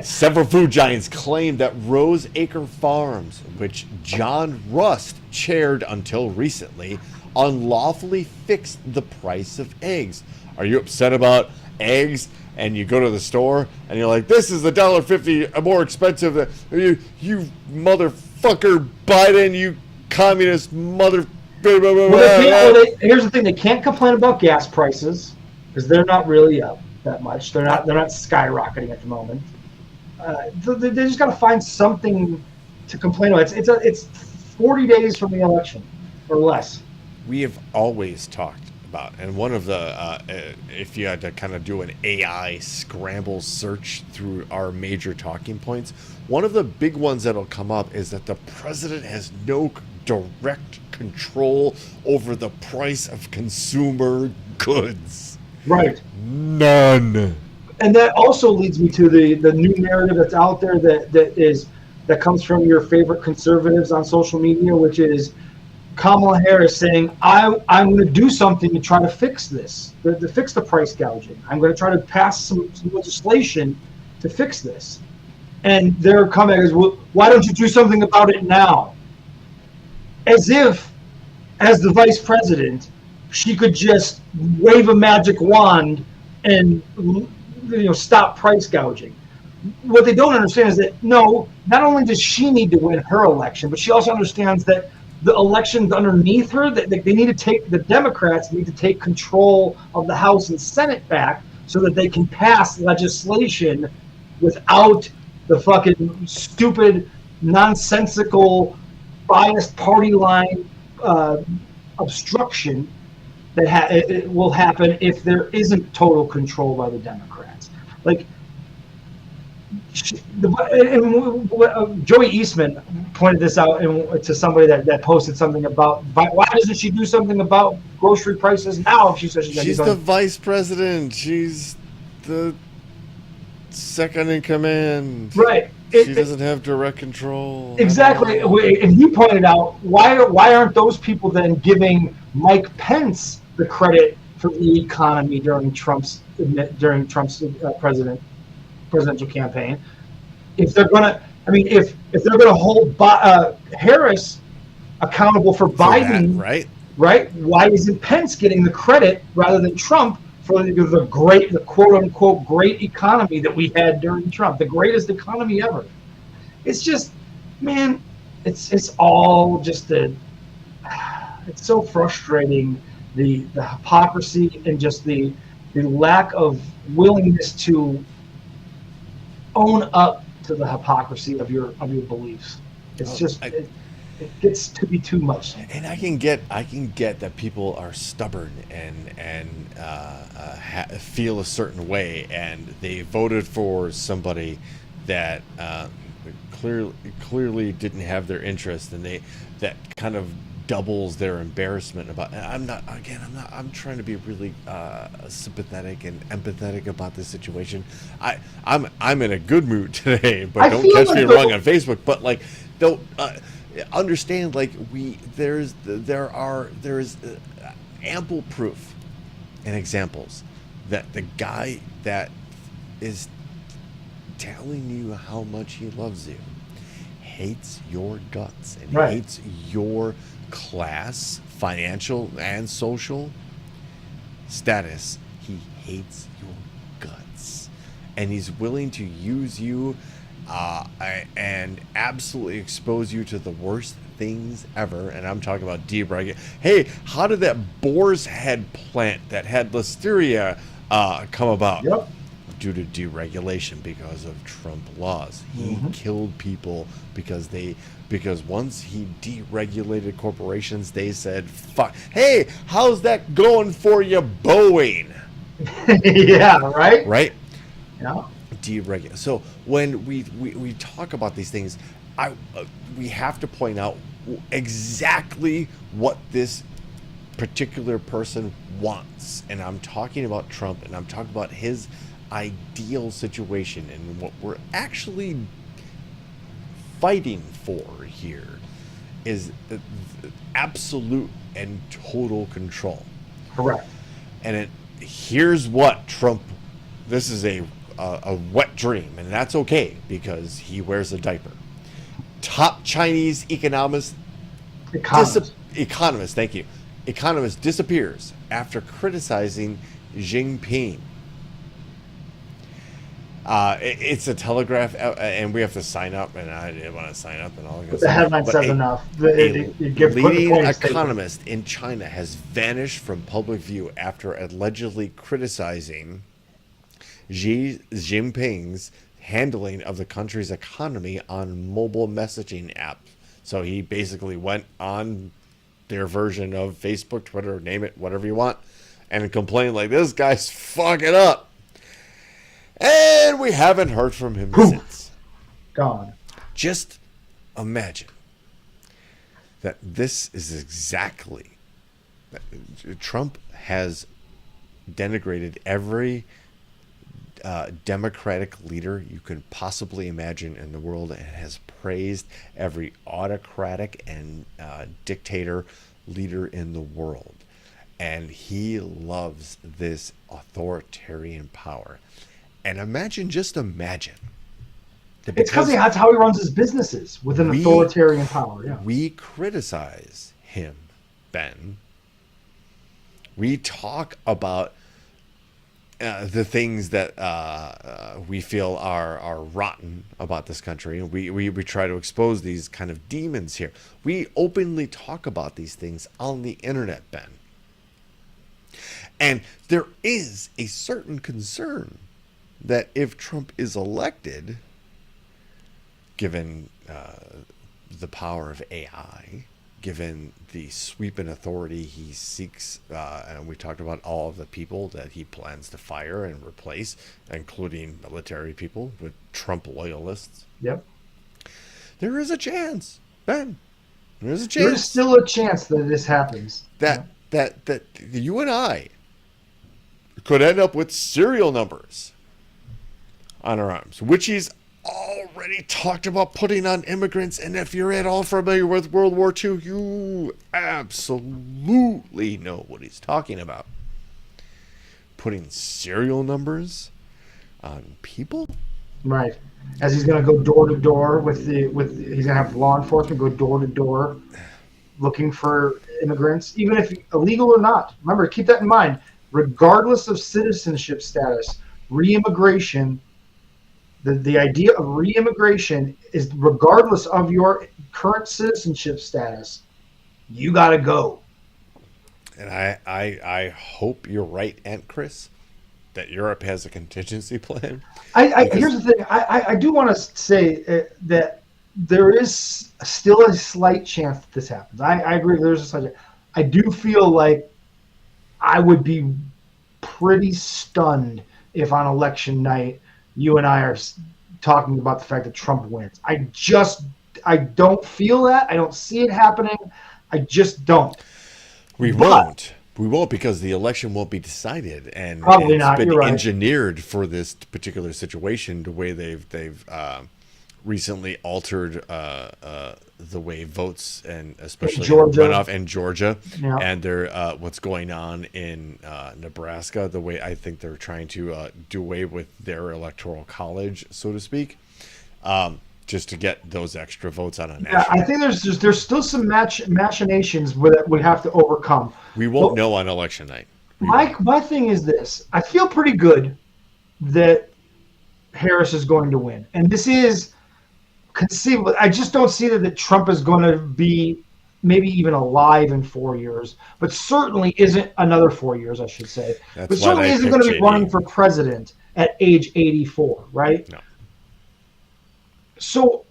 [SPEAKER 2] Several food giants claim that Rose Acre Farms, which John Rust chaired until recently, unlawfully fixed the price of eggs. Are you upset about eggs? And you go to the store and you're like, this is $1.50 more expensive than you motherfucker Biden, you communist mother.
[SPEAKER 4] Here's the thing: they can't complain about gas prices because they're not really up that much. They're not skyrocketing at the moment. They just got to find something to complain about. It's 40 days from the election or less.
[SPEAKER 2] We have always talked about, and one of the if you had to kind of do an AI scramble search through our major talking points, one of the big ones that'll come up is that the president has no direct control over the price of consumer goods.
[SPEAKER 4] Right.
[SPEAKER 2] None.
[SPEAKER 4] And that also leads me to the new narrative that's out there that comes from your favorite conservatives on social media, which is Kamala Harris saying, I'm going to do something to try to fix this, to fix the price gouging. I'm going to try to pass some legislation to fix this. And their comment is, well, why don't you do something about it now? As if, as the vice president, she could just wave a magic wand and stop price gouging. What they don't understand is that, no, not only does she need to win her election, but she also understands that the elections underneath her, that the Democrats need to take control of the House and Senate back so that they can pass legislation without the fucking stupid nonsensical, biased party line obstruction that it will happen if there isn't total control by the Democrats. Like, Joey Eastman pointed this out to somebody that posted something about why doesn't she do something about grocery prices now? If she says
[SPEAKER 2] she's the vice president, she's the second in command,
[SPEAKER 4] right?
[SPEAKER 2] She doesn't have direct control.
[SPEAKER 4] Exactly, and he pointed out why aren't those people then giving Mike Pence the credit for the economy during Trump's presidential campaign? If they're gonna, I mean, if they're gonna hold Harris accountable for Biden,
[SPEAKER 2] that,
[SPEAKER 4] right? Why isn't Pence getting the credit rather than Trump for the quote unquote great economy that we had during Trump, the greatest economy ever? It's just, man, it's all just it's so frustrating, the hypocrisy and just the lack of willingness to own up to the hypocrisy of your beliefs. It's it gets to be too much.
[SPEAKER 2] And I can get that people are stubborn and feel a certain way, and they voted for somebody that clearly didn't have their interest, and that kind of doubles their embarrassment about. I'm trying to be really sympathetic and empathetic about this situation. I'm in a good mood today, but don't catch me wrong on Facebook. But like, don't understand, like, there is ample proof and examples that the guy that is telling you how much he loves you hates your guts and hates your class, financial and social status. He hates your guts, and he's willing to use you and absolutely expose you to the worst things ever. And I'm talking about deregulation. Hey, how did that boar's head plant that had listeria come about?
[SPEAKER 4] Yep.
[SPEAKER 2] Due to deregulation, because of Trump laws. He killed people because once he deregulated corporations, they said, fuck, hey, how's that going for you, Boeing?
[SPEAKER 4] Yeah, right?
[SPEAKER 2] Right?
[SPEAKER 4] Yeah.
[SPEAKER 2] Deregulate. So when we talk about these things, we have to point out exactly what this particular person wants. And I'm talking about Trump, and I'm talking about his ideal situation, and what we're actually fighting for here is absolute and total control.
[SPEAKER 4] Correct.
[SPEAKER 2] And here's what Trump, this is a wet dream, and that's okay because he wears a diaper. Top Chinese economist, thank you. Economist disappears after criticizing Jinping. It's a Telegraph, and we have to sign up, and I didn't want to sign up and all.
[SPEAKER 4] But the headline says enough.
[SPEAKER 2] Leading economist in China has vanished from public view after allegedly criticizing Xi Jinping's handling of the country's economy on mobile messaging apps. So he basically went on their version of Facebook, Twitter, name it, whatever you want, and complained like, this guy's fucking up. And we haven't heard from him since.
[SPEAKER 4] Gone.
[SPEAKER 2] Just imagine that this is exactly... Trump has denigrated every democratic leader you could possibly imagine in the world, and has praised every autocratic and dictator leader in the world. And he loves this authoritarian power. And just imagine.
[SPEAKER 4] It's because that's how he runs his businesses, with an authoritarian power. Yeah.
[SPEAKER 2] We criticize him, Ben. We talk about the things that we feel are rotten about this country. We try to expose these kind of demons here. We openly talk about these things on the internet, Ben. And there is a certain concern that if Trump is elected, given the power of AI, given the sweeping authority he seeks, and we talked about all of the people that he plans to fire and replace, including military people with Trump loyalists.
[SPEAKER 4] Yep.
[SPEAKER 2] There is a chance, Ben. There's a chance.
[SPEAKER 4] There's still a chance that this happens.
[SPEAKER 2] That you and I could end up with serial numbers on our arms, which he's already talked about putting on immigrants. And if you're at all familiar with World War II, you absolutely know what he's talking about. Putting serial numbers on people?
[SPEAKER 4] Right. As he's going to go door to door he's going to have law enforcement go door to door looking for immigrants, even if illegal or not. Remember, keep that in mind. Regardless of citizenship status, re-immigration, the idea of re-immigration is regardless of your current citizenship status, you got to go.
[SPEAKER 2] And I hope you're right, Aunt Chris, that Europe has a contingency plan.
[SPEAKER 4] Here's the thing. I do want to say that there is still a slight chance that this happens. I agree. There's a slight chance. I do feel like I would be pretty stunned if on election night you and I are talking about the fact that Trump wins. I don't feel that. I don't see it happening. I just don't.
[SPEAKER 2] We won't because the election won't be decided, and
[SPEAKER 4] probably
[SPEAKER 2] it's
[SPEAKER 4] not.
[SPEAKER 2] been
[SPEAKER 4] You're right.
[SPEAKER 2] engineered for this particular situation. The way they've recently altered the way votes and especially runoff in Georgia,
[SPEAKER 4] yeah.
[SPEAKER 2] and they're what's going on in Nebraska. The way I think they're trying to do away with their electoral college, so to speak. Just to get those extra votes on a national.
[SPEAKER 4] Yeah, I think there's still some machinations that we have to overcome.
[SPEAKER 2] We won't know on election night.
[SPEAKER 4] My thing is this: I feel pretty good that Harris is going to win, and this is conceivable. I just don't see that Trump is going to be maybe even alive in 4 years, but certainly isn't another 4 years, I should say. But certainly isn't going to be running for president at age 84, right?
[SPEAKER 2] No.
[SPEAKER 4] So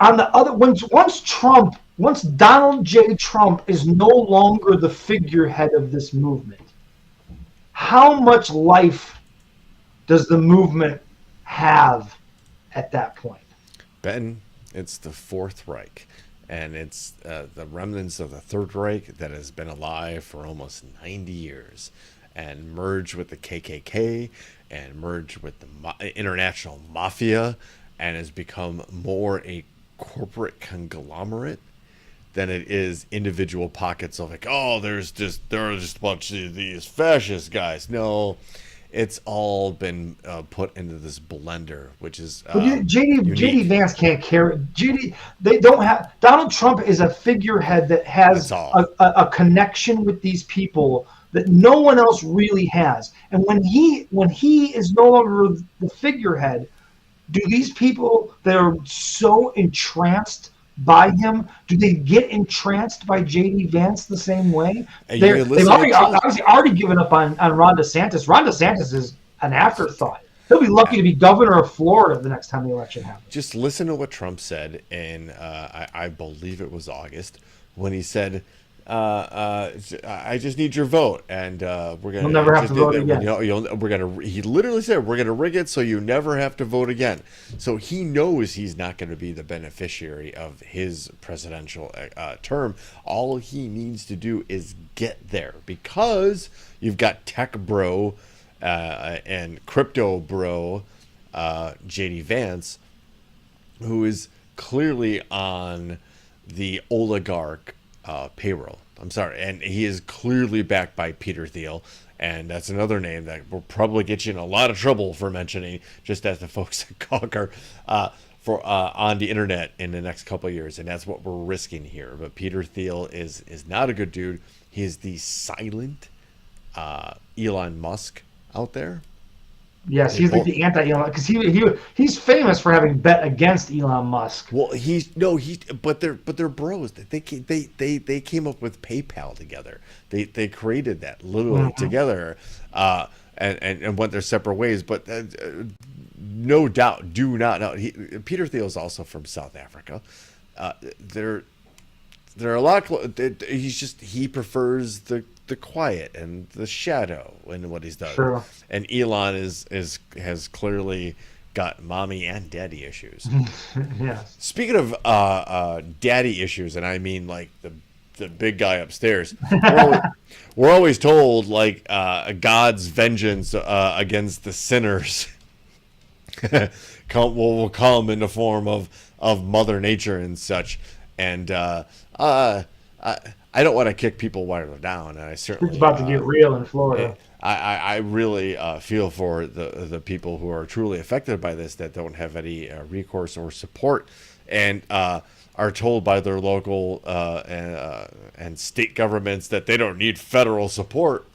[SPEAKER 4] on the other, once Donald J. Trump is no longer the figurehead of this movement, how much life does the movement have at that point?
[SPEAKER 2] Ben, it's the Fourth Reich, and it's the remnants of the Third Reich that has been alive for almost 90 years and merged with the KKK and merged with the international mafia, and has become more a corporate conglomerate than it is individual pockets of like, oh, there are just a bunch of these fascist guys. No, it's all been put into this blender, which is
[SPEAKER 4] JD Vance can't carry. They don't have. Donald Trump is a figurehead that has a connection with these people that no one else really has. And when he is no longer the figurehead, do these people that are so entranced by him, do they get entranced by J.D. Vance the same way? They've obviously already given up on Ron DeSantis. Ron DeSantis is an afterthought. He'll be lucky to be governor of Florida the next time the election happens.
[SPEAKER 2] Just listen to what Trump said in, I believe it was August, when he said, I just need your vote, and we're gonna.
[SPEAKER 4] You'll never have to vote again.
[SPEAKER 2] He literally said, "We're gonna rig it so you never have to vote again." So he knows he's not going to be the beneficiary of his presidential term. All he needs to do is get there, because you've got tech bro and crypto bro JD Vance, who is clearly on the oligarch payroll. I'm sorry. And he is clearly backed by Peter Thiel. And that's another name that will probably get you in a lot of trouble for mentioning, just as the folks at Gawker, on the internet in the next couple of years. And that's what we're risking here. But Peter Thiel is not a good dude. He is the silent Elon Musk out there.
[SPEAKER 4] Yes, he's like the anti-Elon, because he's famous for having bet against Elon Musk.
[SPEAKER 2] Well, but they're bros. They came up with PayPal together. They created that literally together, and went their separate ways. But no doubt, do not know. Peter Thiel is also from South Africa. They're a lot. He prefers the quiet and the shadow in what he's done.
[SPEAKER 4] Sure.
[SPEAKER 2] And Elon has clearly got mommy and daddy issues.
[SPEAKER 4] Yes.
[SPEAKER 2] Speaking of daddy issues, and I mean like the big guy upstairs, we're always told like God's vengeance against the sinners will come in the form of Mother Nature and such. And I don't want to kick people while they're down, and I certainly
[SPEAKER 4] It's about to get real in Florida.
[SPEAKER 2] I really feel for the people who are truly affected by this, that don't have any recourse or support, and are told by their local and state governments that they don't need federal support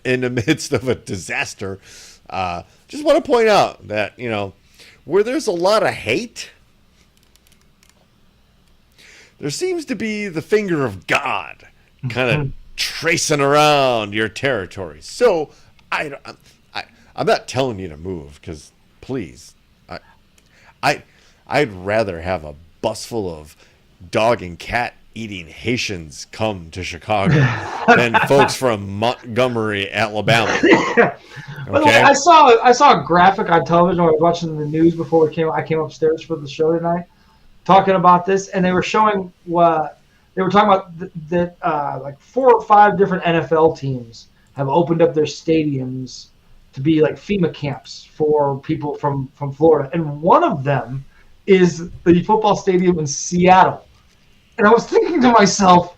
[SPEAKER 2] in the midst of a disaster. Just want to point out that, where there's a lot of hate, there seems to be the finger of God kind of tracing around your territory. So I'm not telling you to move, because please, I'd rather have a bus full of dog and cat eating Haitians come to Chicago than folks from Montgomery, Alabama.
[SPEAKER 4] By the way, I saw a graphic on television when I was watching the news before I came upstairs for the show tonight, talking about this, and they were showing what they were talking about that like 4 or 5 different NFL teams have opened up their stadiums to be like FEMA camps for people from Florida, and one of them is the football stadium in Seattle. And I was thinking to myself,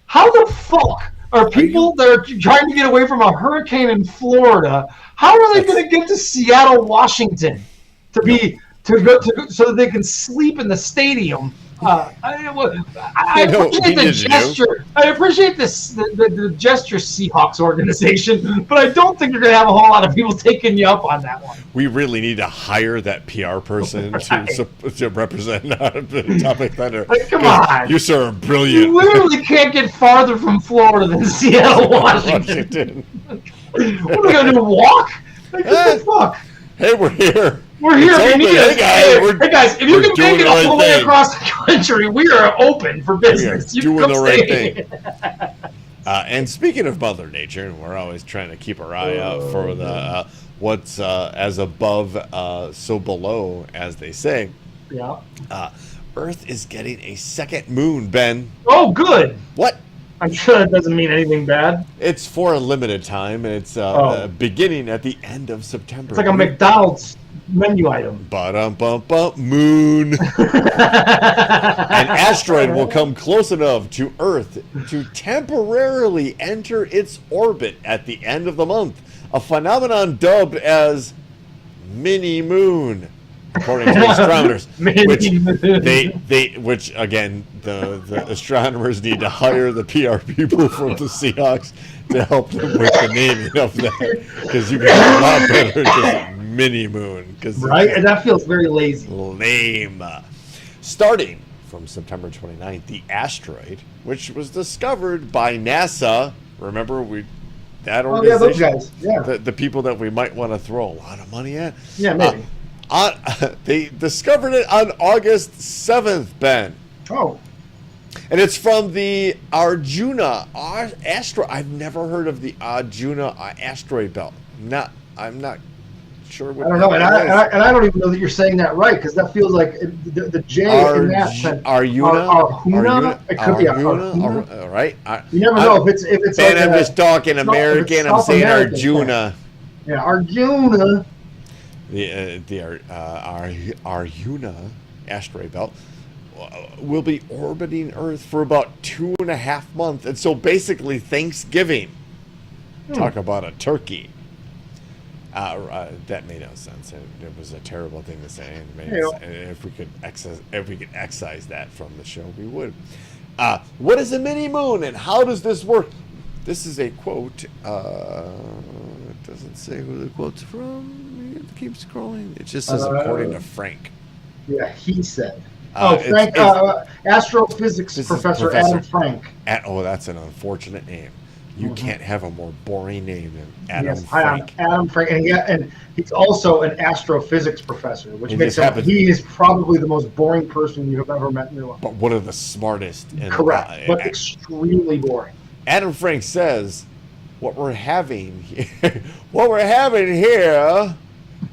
[SPEAKER 4] how the fuck are people that are trying to get away from a hurricane in Florida, how are they going to get to Seattle, Washington to go so that they can sleep in the stadium? I appreciate the gesture. I appreciate the gesture, Seahawks organization, but I don't think you're going to have a whole lot of people taking you up on that one.
[SPEAKER 2] We really need to hire that PR person to represent the Topic Thunder.
[SPEAKER 4] Like, come on.
[SPEAKER 2] You sir are brilliant.
[SPEAKER 4] You literally can't get farther from Florida than Seattle, Washington. What are we going to do, walk? Like, what the fuck?
[SPEAKER 2] Hey, we're here.
[SPEAKER 4] We're here if you need us.
[SPEAKER 2] Hey
[SPEAKER 4] guys, if you can make it all the way across the country, we are open for business.
[SPEAKER 2] We are doing the right thing. And speaking of Mother Nature, we're always trying to keep our eye out for the what's as above, so below, as they say.
[SPEAKER 4] Yeah.
[SPEAKER 2] Earth is getting a second moon, Ben.
[SPEAKER 4] Oh, good.
[SPEAKER 2] What?
[SPEAKER 4] I'm sure that doesn't mean anything bad.
[SPEAKER 2] It's for a limited time, and it's beginning at the end of September.
[SPEAKER 4] It's like a McDonald's menu item.
[SPEAKER 2] Moon. An asteroid will come close enough to Earth to temporarily enter its orbit at the end of the month. A phenomenon dubbed as mini moon, according to astronomers. Which again, the astronomers need to hire the PR people from the Seahawks to help them with the naming of that, because you can do a lot better just mini moon.
[SPEAKER 4] Right, and that feels very lazy.
[SPEAKER 2] Lame. Starting from September 29th, the asteroid, which was discovered by NASA. Remember that organization?
[SPEAKER 4] Oh, yeah, those guys. Yeah.
[SPEAKER 2] The people that we might want to throw a lot of money at.
[SPEAKER 4] Yeah, maybe.
[SPEAKER 2] They discovered it on August 7th, Ben.
[SPEAKER 4] Oh.
[SPEAKER 2] And it's from the Arjuna asteroid. I've never heard of the Arjuna asteroid belt. I'm not sure what.
[SPEAKER 4] I don't know, and I don't even know that you're saying that right, because that feels like the J in that sense.
[SPEAKER 2] Arjuna.
[SPEAKER 4] It could be Arjuna.
[SPEAKER 2] Right.
[SPEAKER 4] You never know if it's.
[SPEAKER 2] And I'm just talking American. I'm saying Arjuna.
[SPEAKER 4] Yeah, Arjuna.
[SPEAKER 2] The Arjuna asteroid belt will be orbiting Earth for about 2.5 months, and so basically Thanksgiving. Talk about a turkey. That made no sense. It was a terrible thing to say. And if we could excise that from the show, we would. What is a mini moon, and how does this work? This is a quote. It doesn't say who the quote's from. Keep scrolling. It just says according to Frank.
[SPEAKER 4] Yeah, he said. Frank, astrophysics professor Adam Frank.
[SPEAKER 2] That's an unfortunate name. You can't have a more boring name than Adam
[SPEAKER 4] Yes, hi, I'm
[SPEAKER 2] Frank.
[SPEAKER 4] Adam Frank, and he's also an astrophysics professor, which
[SPEAKER 2] He
[SPEAKER 4] makes
[SPEAKER 2] just happens-
[SPEAKER 4] he is probably the most boring person you have ever met in your life.
[SPEAKER 2] But one of the smartest. And,
[SPEAKER 4] Correct, but extremely boring.
[SPEAKER 2] Adam Frank says, what we're having here, what we're having here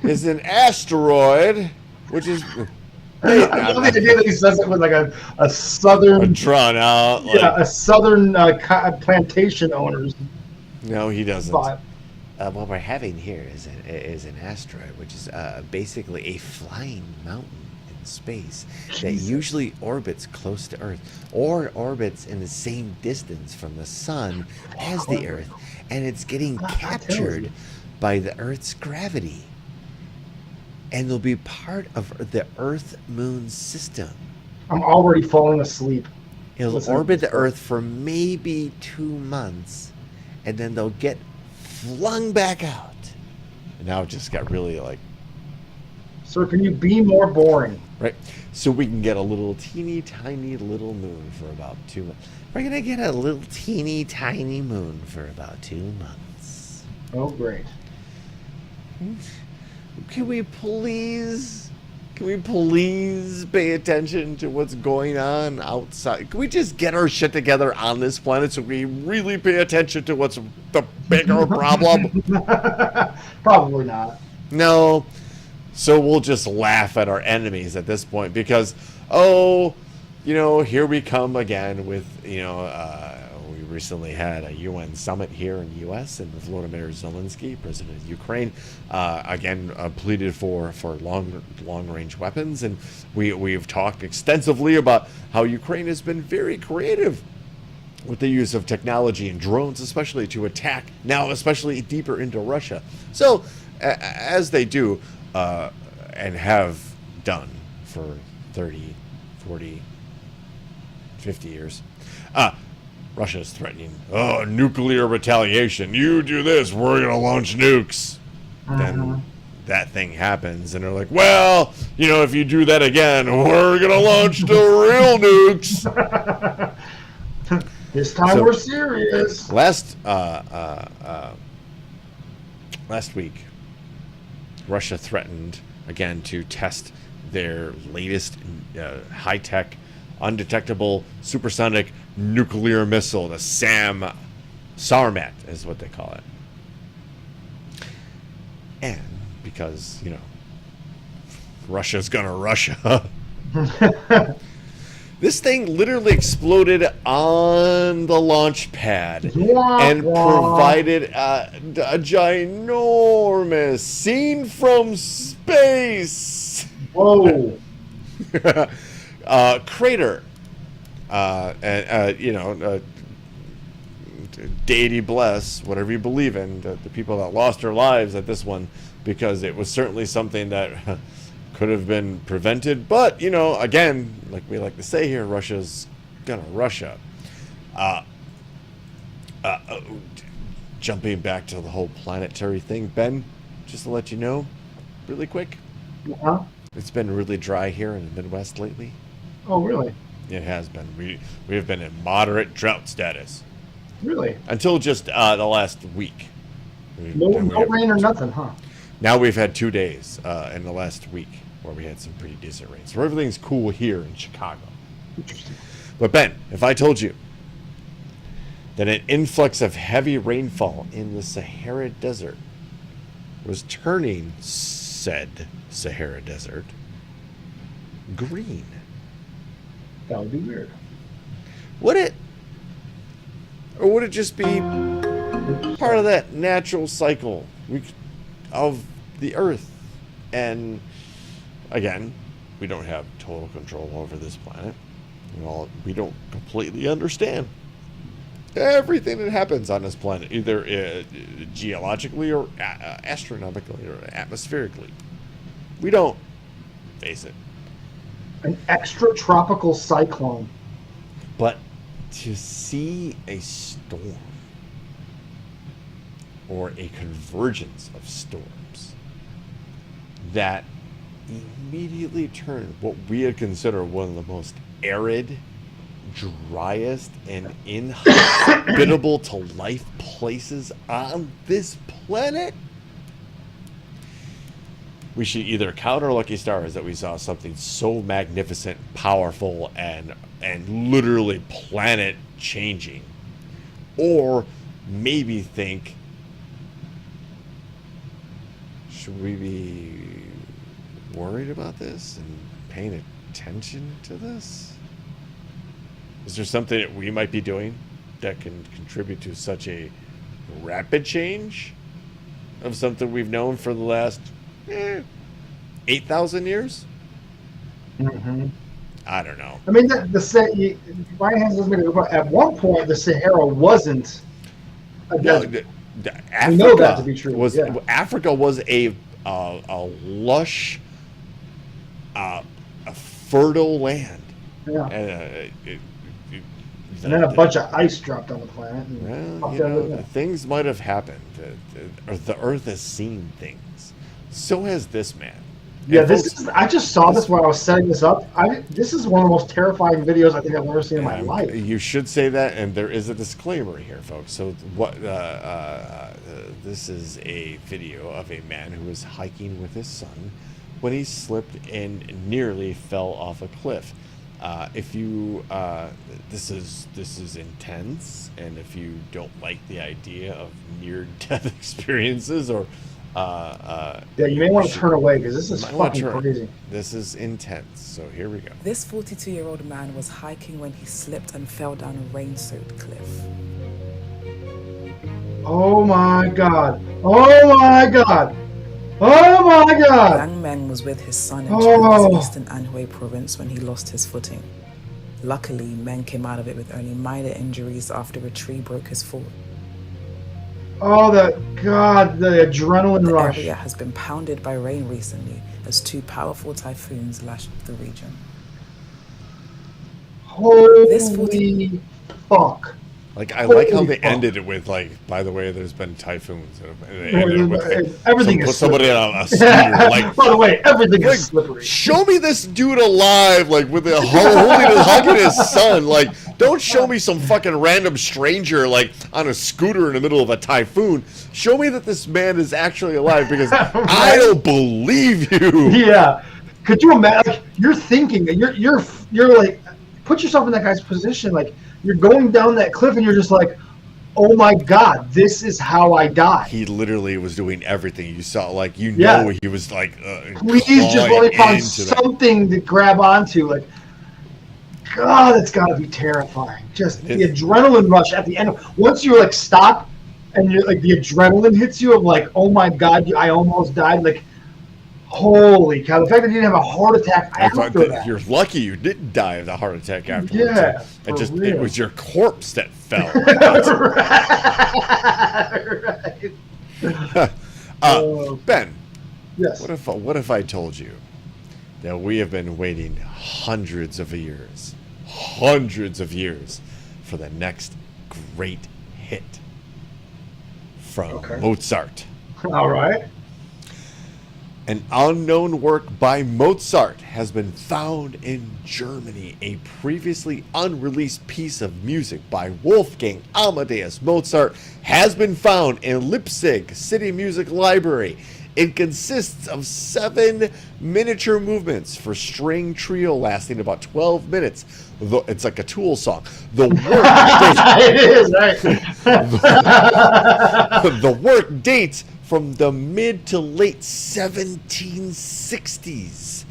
[SPEAKER 2] is an asteroid, which is
[SPEAKER 4] I love the idea that he says it with like a southern,
[SPEAKER 2] drawn out. Like,
[SPEAKER 4] a southern plantation owners
[SPEAKER 2] no, he doesn't.
[SPEAKER 4] vibe.
[SPEAKER 2] What we're having here is an asteroid, which is basically a flying mountain in space that usually orbits close to Earth or orbits in the same distance from the sun as the Earth, and it's getting captured by the Earth's gravity. And they'll be part of the Earth-Moon system.
[SPEAKER 4] I'm already falling asleep.
[SPEAKER 2] It'll
[SPEAKER 4] Listen to
[SPEAKER 2] orbit
[SPEAKER 4] this
[SPEAKER 2] the Earth for maybe 2 months, and then they'll get flung back out. And now it just got really like...
[SPEAKER 4] Sir, can you be more boring?
[SPEAKER 2] Right? So we can get a little teeny tiny little moon for about 2 months. We're going to get a little teeny tiny moon for about 2 months.
[SPEAKER 4] Oh, great.
[SPEAKER 2] Can we please pay attention to what's going on outside? Can we just get our shit together on this planet so we really pay attention to what's the bigger problem?
[SPEAKER 4] Probably not.
[SPEAKER 2] No. So we'll just laugh at our enemies at this point because, here we come again with, we recently had a UN summit here in the U.S. and Volodymyr Zelensky, president of Ukraine, again pleaded for long-range weapons. And we've talked extensively about how Ukraine has been very creative with the use of technology and drones, especially to attack now, especially deeper into Russia. So, as they do, and have done for 30, 40, 50 years, Russia is threatening, nuclear retaliation. You do this, we're going to launch nukes. Then that thing happens, and they're like, well, if you do that again, we're going to launch the real nukes.
[SPEAKER 4] This time we're serious.
[SPEAKER 2] Last week, Russia threatened again to test their latest high-tech, undetectable supersonic nuclear missile, the Sarmat is what they call it. And because, Russia's gonna Russia, this thing literally exploded on the launch pad and provided a ginormous scene from space.
[SPEAKER 4] Whoa.
[SPEAKER 2] Crater. Deity bless, whatever you believe in, the people that lost their lives at this one, because it was certainly something that could have been prevented. But, again, like we like to say here, Russia's gonna Russia. Jumping back to the whole planetary thing, Ben, just to let you know, really quick, it's been really dry here in the Midwest lately.
[SPEAKER 4] Oh, really?
[SPEAKER 2] It has been. We have been in moderate drought status.
[SPEAKER 4] Really?
[SPEAKER 2] Until just the last week.
[SPEAKER 4] No rain or nothing, huh?
[SPEAKER 2] Now we've had 2 days in the last week where we had some pretty decent rain. So everything's cool here in Chicago.
[SPEAKER 4] Interesting.
[SPEAKER 2] But Ben, if I told you that an influx of heavy rainfall in the Sahara Desert was turning said Sahara Desert green,
[SPEAKER 4] That would be weird.
[SPEAKER 2] would it? Or would it just be part of that natural cycle of the Earth? And again, we don't have total control over this planet. We don't completely understand everything that happens on this planet, either geologically or astronomically or atmospherically. We don't face it.
[SPEAKER 4] An extratropical cyclone.
[SPEAKER 2] But to see a storm or a convergence of storms that immediately turned what we had considered one of the most arid, driest and inhospitable to life places on this planet, we should either count our lucky stars that we saw something so magnificent, powerful, and literally planet changing, or maybe think, should we be worried about this and paying attention to this? Is there something that we might be doing that can contribute to such a rapid change of something we've known for the last 8,000 years?
[SPEAKER 4] Mm-hmm.
[SPEAKER 2] I don't know.
[SPEAKER 4] I mean, my hands doesn't make it. At one point, the Sahara wasn't a desert.
[SPEAKER 2] Africa
[SPEAKER 4] we know that to be true.
[SPEAKER 2] Africa was a lush, a fertile land.
[SPEAKER 4] Yeah.
[SPEAKER 2] And
[SPEAKER 4] then a bunch of ice dropped on the planet.
[SPEAKER 2] And things might have happened. The Earth has seen things. So has this man.
[SPEAKER 4] Yeah, I just saw this while I was setting this up. This is one of the most terrifying videos I think I've ever seen in my life.
[SPEAKER 2] You should say that, and there is a disclaimer here, folks. So what? This is a video of a man who was hiking with his son when he slipped and nearly fell off a cliff. If you, this is intense, and if you don't like the idea of near-death experiences, or
[SPEAKER 4] you may want to turn away because this is fucking crazy.
[SPEAKER 2] This is intense. So here we go.
[SPEAKER 6] This 42-year-old man was hiking when he slipped and fell down a rain-soaked cliff.
[SPEAKER 4] Oh my god! Oh my god! Oh my god!
[SPEAKER 6] Young Men was with his son in China's eastern Anhui province when he lost his footing. Luckily, Men came out of it with only minor injuries after a tree broke his fall.
[SPEAKER 4] Oh, the adrenaline rush.
[SPEAKER 6] The area has been pounded by rain recently as two powerful typhoons lashed the region.
[SPEAKER 4] Holy fuck.
[SPEAKER 2] Like, I like how they ended it with, like, by the way, there's been typhoons. And they ended it with,
[SPEAKER 4] everything is
[SPEAKER 2] put somebody on a scooter. Like,
[SPEAKER 4] by the way, everything is slippery.
[SPEAKER 2] Show me this dude alive, like, with a hugging his son. Like, don't show me some fucking random stranger, like, on a scooter in the middle of a typhoon. Show me that this man is actually alive, because I don't believe you.
[SPEAKER 4] Yeah. Could you imagine? Like, you're thinking, you're like, put yourself in that guy's position, like, you're going down that cliff and you're just like, oh my god, this is how I die.
[SPEAKER 2] He literally was doing everything. You saw, like, he was like,
[SPEAKER 4] please just let me find something to grab onto. Like, god, it's got to be terrifying. Just the adrenaline rush at the end. Once you like stop and you're like, the adrenaline hits you of like, oh my god, I almost died. Like, holy cow! The fact that you didn't have a heart attack after that.
[SPEAKER 2] You're lucky you didn't die of the heart attack afterwards.
[SPEAKER 4] Yeah,
[SPEAKER 2] it was your corpse that fell.
[SPEAKER 4] right.
[SPEAKER 2] Ben.
[SPEAKER 4] Yes.
[SPEAKER 2] What if I told you that we have been waiting hundreds of years for the next great hit from Mozart?
[SPEAKER 4] All right.
[SPEAKER 2] An unknown work by Mozart has been found in Germany. A previously unreleased piece of music by Wolfgang Amadeus Mozart has been found in Leipzig City Music Library. It consists of 7 miniature movements for string trio lasting about 12 minutes. It's like a Tool song. The work dates from the mid to late 1760s,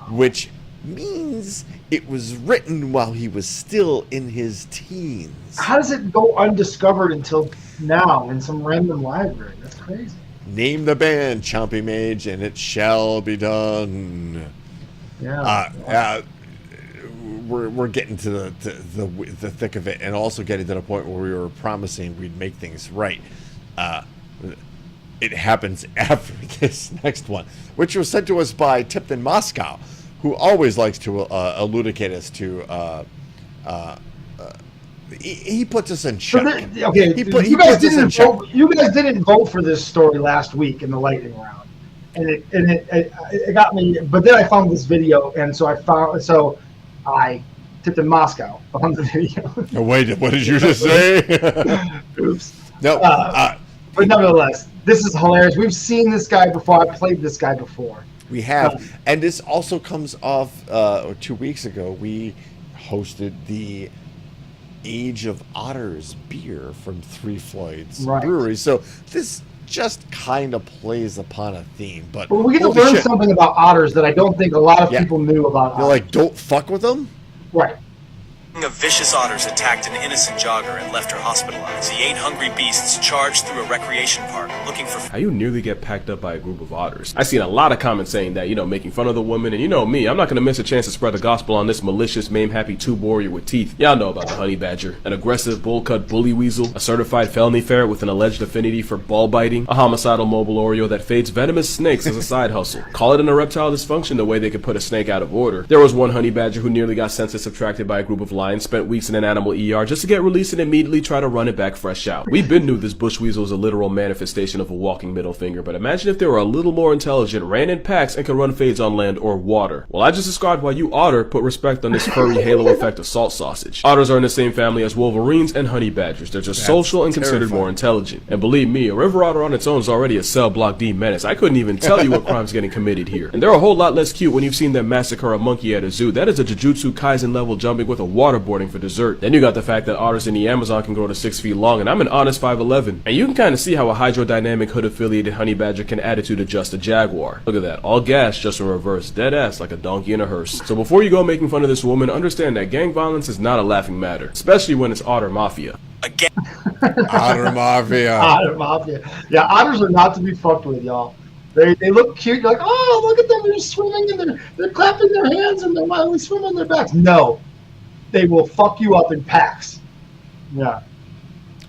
[SPEAKER 2] which means it was written while he was still in his teens.
[SPEAKER 4] How does it go undiscovered until now in some random library? That's crazy.
[SPEAKER 2] Name the band, Chompy Mage, and it shall be done.
[SPEAKER 4] Yeah.
[SPEAKER 2] We're getting to the thick of it, and also getting to the point where we were promising we'd make things right. It happens after this next one, which was sent to us by Tipton Moscow, who always likes to elucidate us to. He puts us in check.
[SPEAKER 4] You guys didn't vote for this story last week in the lightning round, and it got me. But then I found this video, and so I tipped in Moscow on the video.
[SPEAKER 2] Oh, wait, what did you just say?
[SPEAKER 4] Oops.
[SPEAKER 2] No.
[SPEAKER 4] But nevertheless, this is hilarious. We've seen this guy before. I played this guy before.
[SPEAKER 2] We have. And this also comes off 2 weeks ago. We hosted the Age of Otters beer from Three Floyds Brewery. So this just kind of plays upon a theme. But
[SPEAKER 4] we get to learn something about otters that I don't think a lot of people knew about.
[SPEAKER 2] You're like, don't fuck with them?
[SPEAKER 4] Right.
[SPEAKER 7] Of vicious otters attacked an innocent jogger and left her hospitalized. The 8 hungry beasts charged through a recreation park looking for...
[SPEAKER 8] How you nearly get packed up by a group of otters. I seen a lot of comments saying that, making fun of the woman, and you know me, I'm not going to miss a chance to spread the gospel on this malicious, mame-happy tube warrior with teeth. Y'all know about the honey badger, an aggressive bull-cut bully weasel, a certified felony ferret with an alleged affinity for ball biting, a homicidal mobile Oreo that fades venomous snakes as a side hustle. Call it an erectile dysfunction the way they could put a snake out of order. There was one honey badger who nearly got senses subtracted by a group of lions, spent weeks in an animal ER just to get released and immediately try to run it back fresh out. We been knew this bush weasel was a literal manifestation of a walking middle finger, but imagine if they were a little more intelligent, ran in packs, and could run fades on land or water. Well, I just described why you otter put respect on this furry halo effect of salt sausage. Otters are in the same family as wolverines and honey badgers. They're just social and considered more intelligent. And believe me, a river otter on its own is already a cell block D menace. I couldn't even tell you what crime's getting committed here. And they're a whole lot less cute when you've seen them massacre a monkey at a zoo. That is a Jujutsu Kaisen level jumping with a waterboarding for dessert. Then you got the fact that otters in the Amazon can grow to 6 feet long, and I'm an honest 5'11". And you can kind of see how a hydrodynamic hood-affiliated honey badger can attitude adjust a jaguar. Look at that, all gas, just in reverse, dead ass like a donkey in a hearse. So before you go making fun of this woman, understand that gang violence is not a laughing matter, especially when it's otter mafia.
[SPEAKER 7] Again.
[SPEAKER 2] Otter mafia.
[SPEAKER 4] Otter mafia. Yeah, otters are not to be fucked with, y'all. They look cute. You're like, oh, look at them. They're swimming and they're clapping their hands and they're mildly swimming on their backs. No. They will fuck you up in packs. Yeah.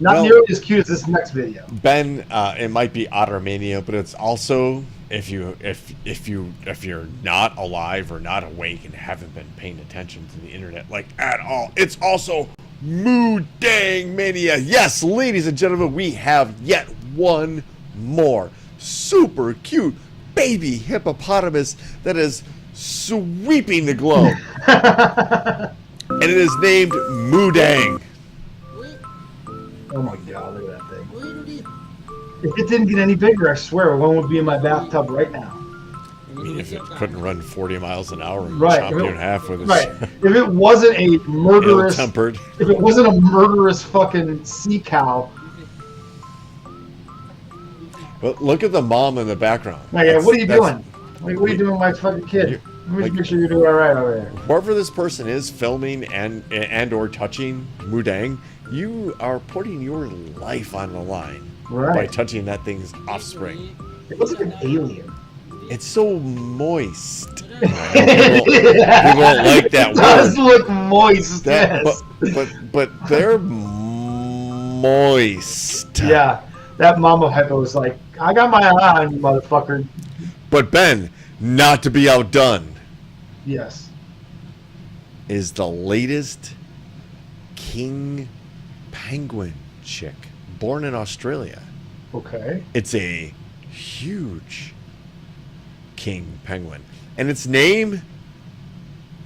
[SPEAKER 4] Not nearly as cute as this next video.
[SPEAKER 2] Ben, it might be Ottermania, but it's also if you're not alive or not awake and haven't been paying attention to the internet like at all, it's also Moo-Dang Mania. Yes, ladies and gentlemen, we have yet one more super cute baby hippopotamus that is sweeping the globe. And it is named Moo-Dang.
[SPEAKER 4] Oh my god, look at that thing. If it didn't get any bigger, I swear one would be in my bathtub right now.
[SPEAKER 2] I mean, if it couldn't run 40 miles an hour and
[SPEAKER 4] right.
[SPEAKER 2] chop you in half with its
[SPEAKER 4] If it wasn't a murderous
[SPEAKER 2] ill-tempered.
[SPEAKER 4] If it wasn't a murderous fucking sea cow.
[SPEAKER 2] But look at the mom in the background.
[SPEAKER 4] What are you doing? What are you doing with my fucking kid? Let me make sure you're doing all right over there.
[SPEAKER 2] Whoever this person is filming and or touching Moo-Dang, you are putting your life on the line by touching that thing's offspring.
[SPEAKER 4] It looks like an alien.
[SPEAKER 2] It's so moist. People won't like that
[SPEAKER 4] It
[SPEAKER 2] word.
[SPEAKER 4] does look moist, yes.
[SPEAKER 2] But they're moist.
[SPEAKER 4] Yeah, that mama hippo was like, I got my eye on you, motherfucker.
[SPEAKER 2] But Ben, not to be outdone,
[SPEAKER 4] Yes.
[SPEAKER 2] is the latest king penguin chick born in Australia.
[SPEAKER 4] Okay.
[SPEAKER 2] It's a huge king penguin, and its name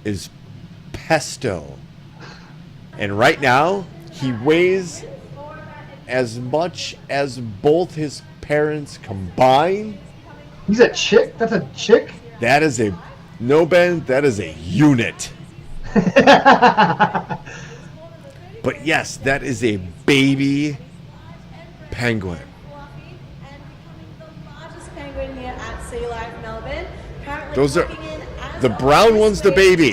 [SPEAKER 2] is Pesto. And right now, he weighs as much as both his parents combined.
[SPEAKER 4] He's a chick? That's a chick?
[SPEAKER 2] That is a no, Ben. That is a unit. But yes, that is a baby penguin. Those are the brown one's the baby.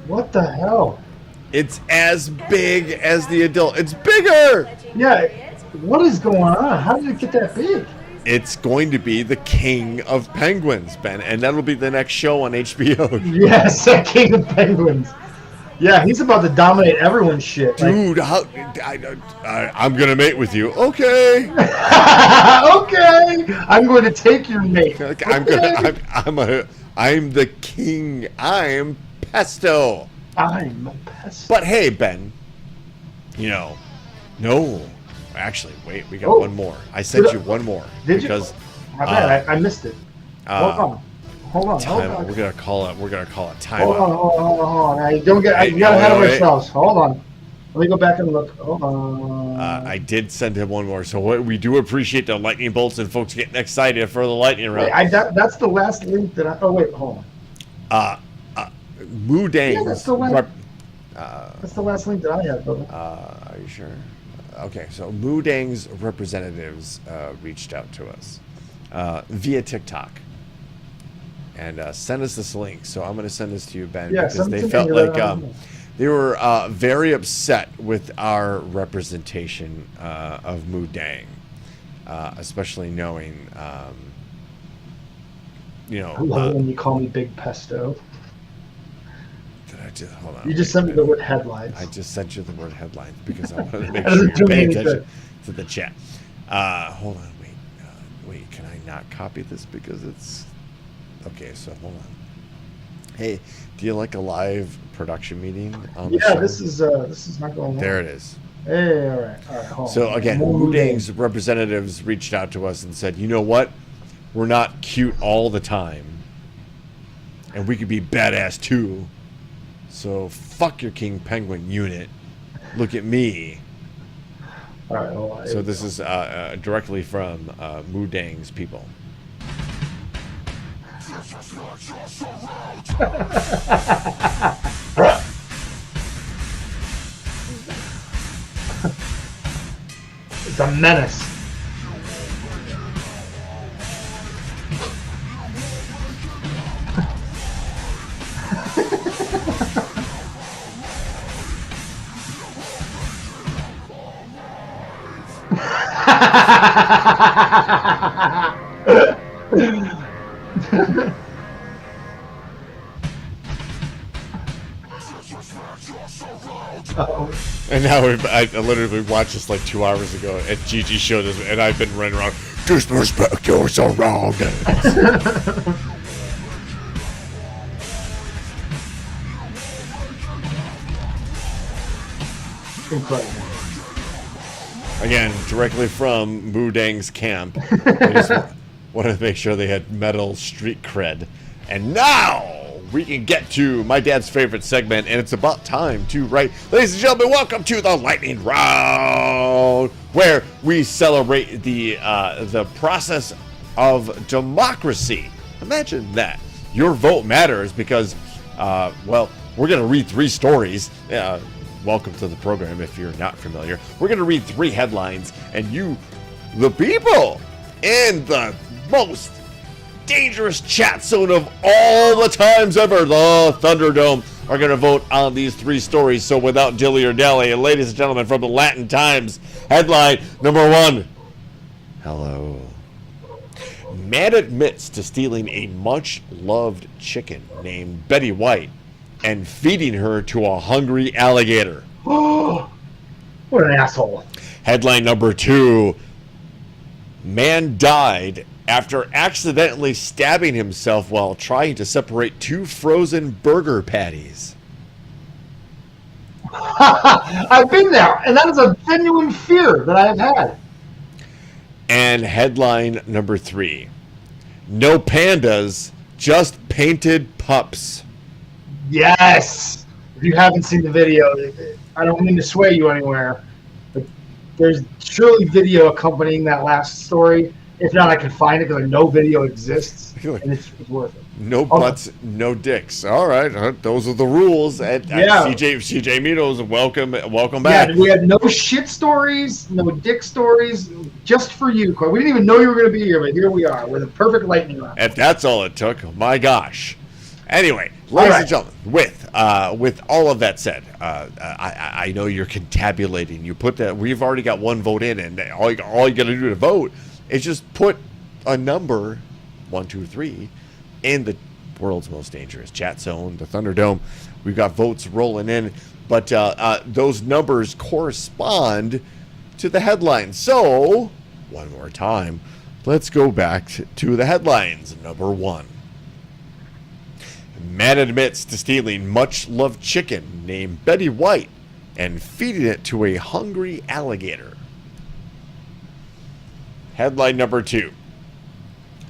[SPEAKER 4] What the hell?
[SPEAKER 2] It's as big as the adult. It's bigger.
[SPEAKER 4] Yeah. What is going on? How did it get that big?
[SPEAKER 2] It's going to be the king of penguins, Ben, and that'll be the next show on HBO.
[SPEAKER 4] Yes, the king of penguins. Yeah, he's about to dominate everyone's shit.
[SPEAKER 2] Dude, I'm gonna mate with you. Okay.
[SPEAKER 4] Okay. I'm going to take your mate. Okay.
[SPEAKER 2] I'm the king. I'm Pesto.
[SPEAKER 4] I'm a pesto.
[SPEAKER 2] But hey, Ben. No. Actually, wait. We got one more. I sent you one more
[SPEAKER 4] Did
[SPEAKER 2] because
[SPEAKER 4] you? My bad. I missed it. Hold on. Hold on.
[SPEAKER 2] We're gonna call it. We're gonna call it
[SPEAKER 4] Hold
[SPEAKER 2] timeout.
[SPEAKER 4] on. I don't get.
[SPEAKER 2] Hey,
[SPEAKER 4] We got ahead of
[SPEAKER 2] wait.
[SPEAKER 4] ourselves. Hold on. Let me go back and look. Hold on.
[SPEAKER 2] I did send him one more, so we do appreciate the lightning bolts and folks getting excited for the lightning round.
[SPEAKER 4] That's the last link that I. Oh wait, hold on.
[SPEAKER 2] Moo Dang.
[SPEAKER 4] Yeah, that's the last. That's the last link that I had, brother.
[SPEAKER 2] Are you sure? Okay, so Moo Dang's representatives reached out to us via TikTok and sent us this link. So I'm going to send this to you, Ben, because they felt like they were very upset with our representation of Moo Dang, especially knowing,
[SPEAKER 4] I love it when you call me Big Pesto.
[SPEAKER 2] Hold on.
[SPEAKER 4] You just sent me the word headlines.
[SPEAKER 2] I just sent you the word headlines because I wanted to make sure you're paying attention to the chat. Hold on, wait. Can I not copy this because it's okay? So hold on. Hey, do you like a live production meeting on the show?
[SPEAKER 4] This is not going on.
[SPEAKER 2] There it is.
[SPEAKER 4] Hey, all right. Hold
[SPEAKER 2] So
[SPEAKER 4] on.
[SPEAKER 2] again, Moo Dang's representatives reached out to us and said, you know what? We're not cute all the time, and we could be badass too. So fuck your King Penguin unit. Look at me.
[SPEAKER 4] All right, hold on.
[SPEAKER 2] So this is directly from Moo Dang's people.
[SPEAKER 4] It's a menace.
[SPEAKER 2] And now I literally watched this like 2 hours ago, and Gigi showed us, and I've been running around. Disrespect your surroundings.
[SPEAKER 4] Incredible.
[SPEAKER 2] Again, directly from Moo Dang's camp. I just wanted to make sure they had metal street cred. And now we can get to my dad's favorite segment, and it's about time to, right? Ladies and gentlemen, welcome to the lightning round, where we celebrate the process of democracy. Imagine that. Your vote matters because, well, we're going to read 3 stories. Welcome to the program if you're not familiar. We're going to read 3 headlines, and you, the people, in the most dangerous chat zone of all the times ever, the Thunderdome, are going to vote on these 3 stories. So without dilly or dally, ladies and gentlemen, from the Latin Times, headline number 1. Hello. Man admits to stealing a much-loved chicken named Betty White and feeding her to a hungry alligator.
[SPEAKER 4] What an asshole.
[SPEAKER 2] Headline number 2. Man died after accidentally stabbing himself while trying to separate 2 frozen burger patties.
[SPEAKER 4] I've been there, and that is a genuine fear that I have had.
[SPEAKER 2] And headline number 3. No pandas, just painted pups.
[SPEAKER 4] Yes. If you haven't seen the video, I don't mean to sway you anywhere, but there's surely video accompanying that last story. If not, I can find it because I know video exists, and it's worth it.
[SPEAKER 2] No butts, no dicks. All right, those are the rules. At CJ Mito's welcome back.
[SPEAKER 4] Yeah, we had no shit stories, no dick stories, just for you, Corey. We didn't even know you were going to be here, but here we are with a perfect lightning round.
[SPEAKER 2] If that's all it took, my gosh. Anyway, ladies and gentlemen, with all of that said, I know you're contabulating. You put that. We've already got 1 vote in, and all you got to do to vote is just put a number 1, 2, 3 in the world's most dangerous chat zone, the Thunderdome. We've got votes rolling in, but those numbers correspond to the headlines. So, one more time, let's go back to the headlines. Number 1. Man admits to stealing much-loved chicken named Betty White and feeding it to a hungry alligator. Headline number 2.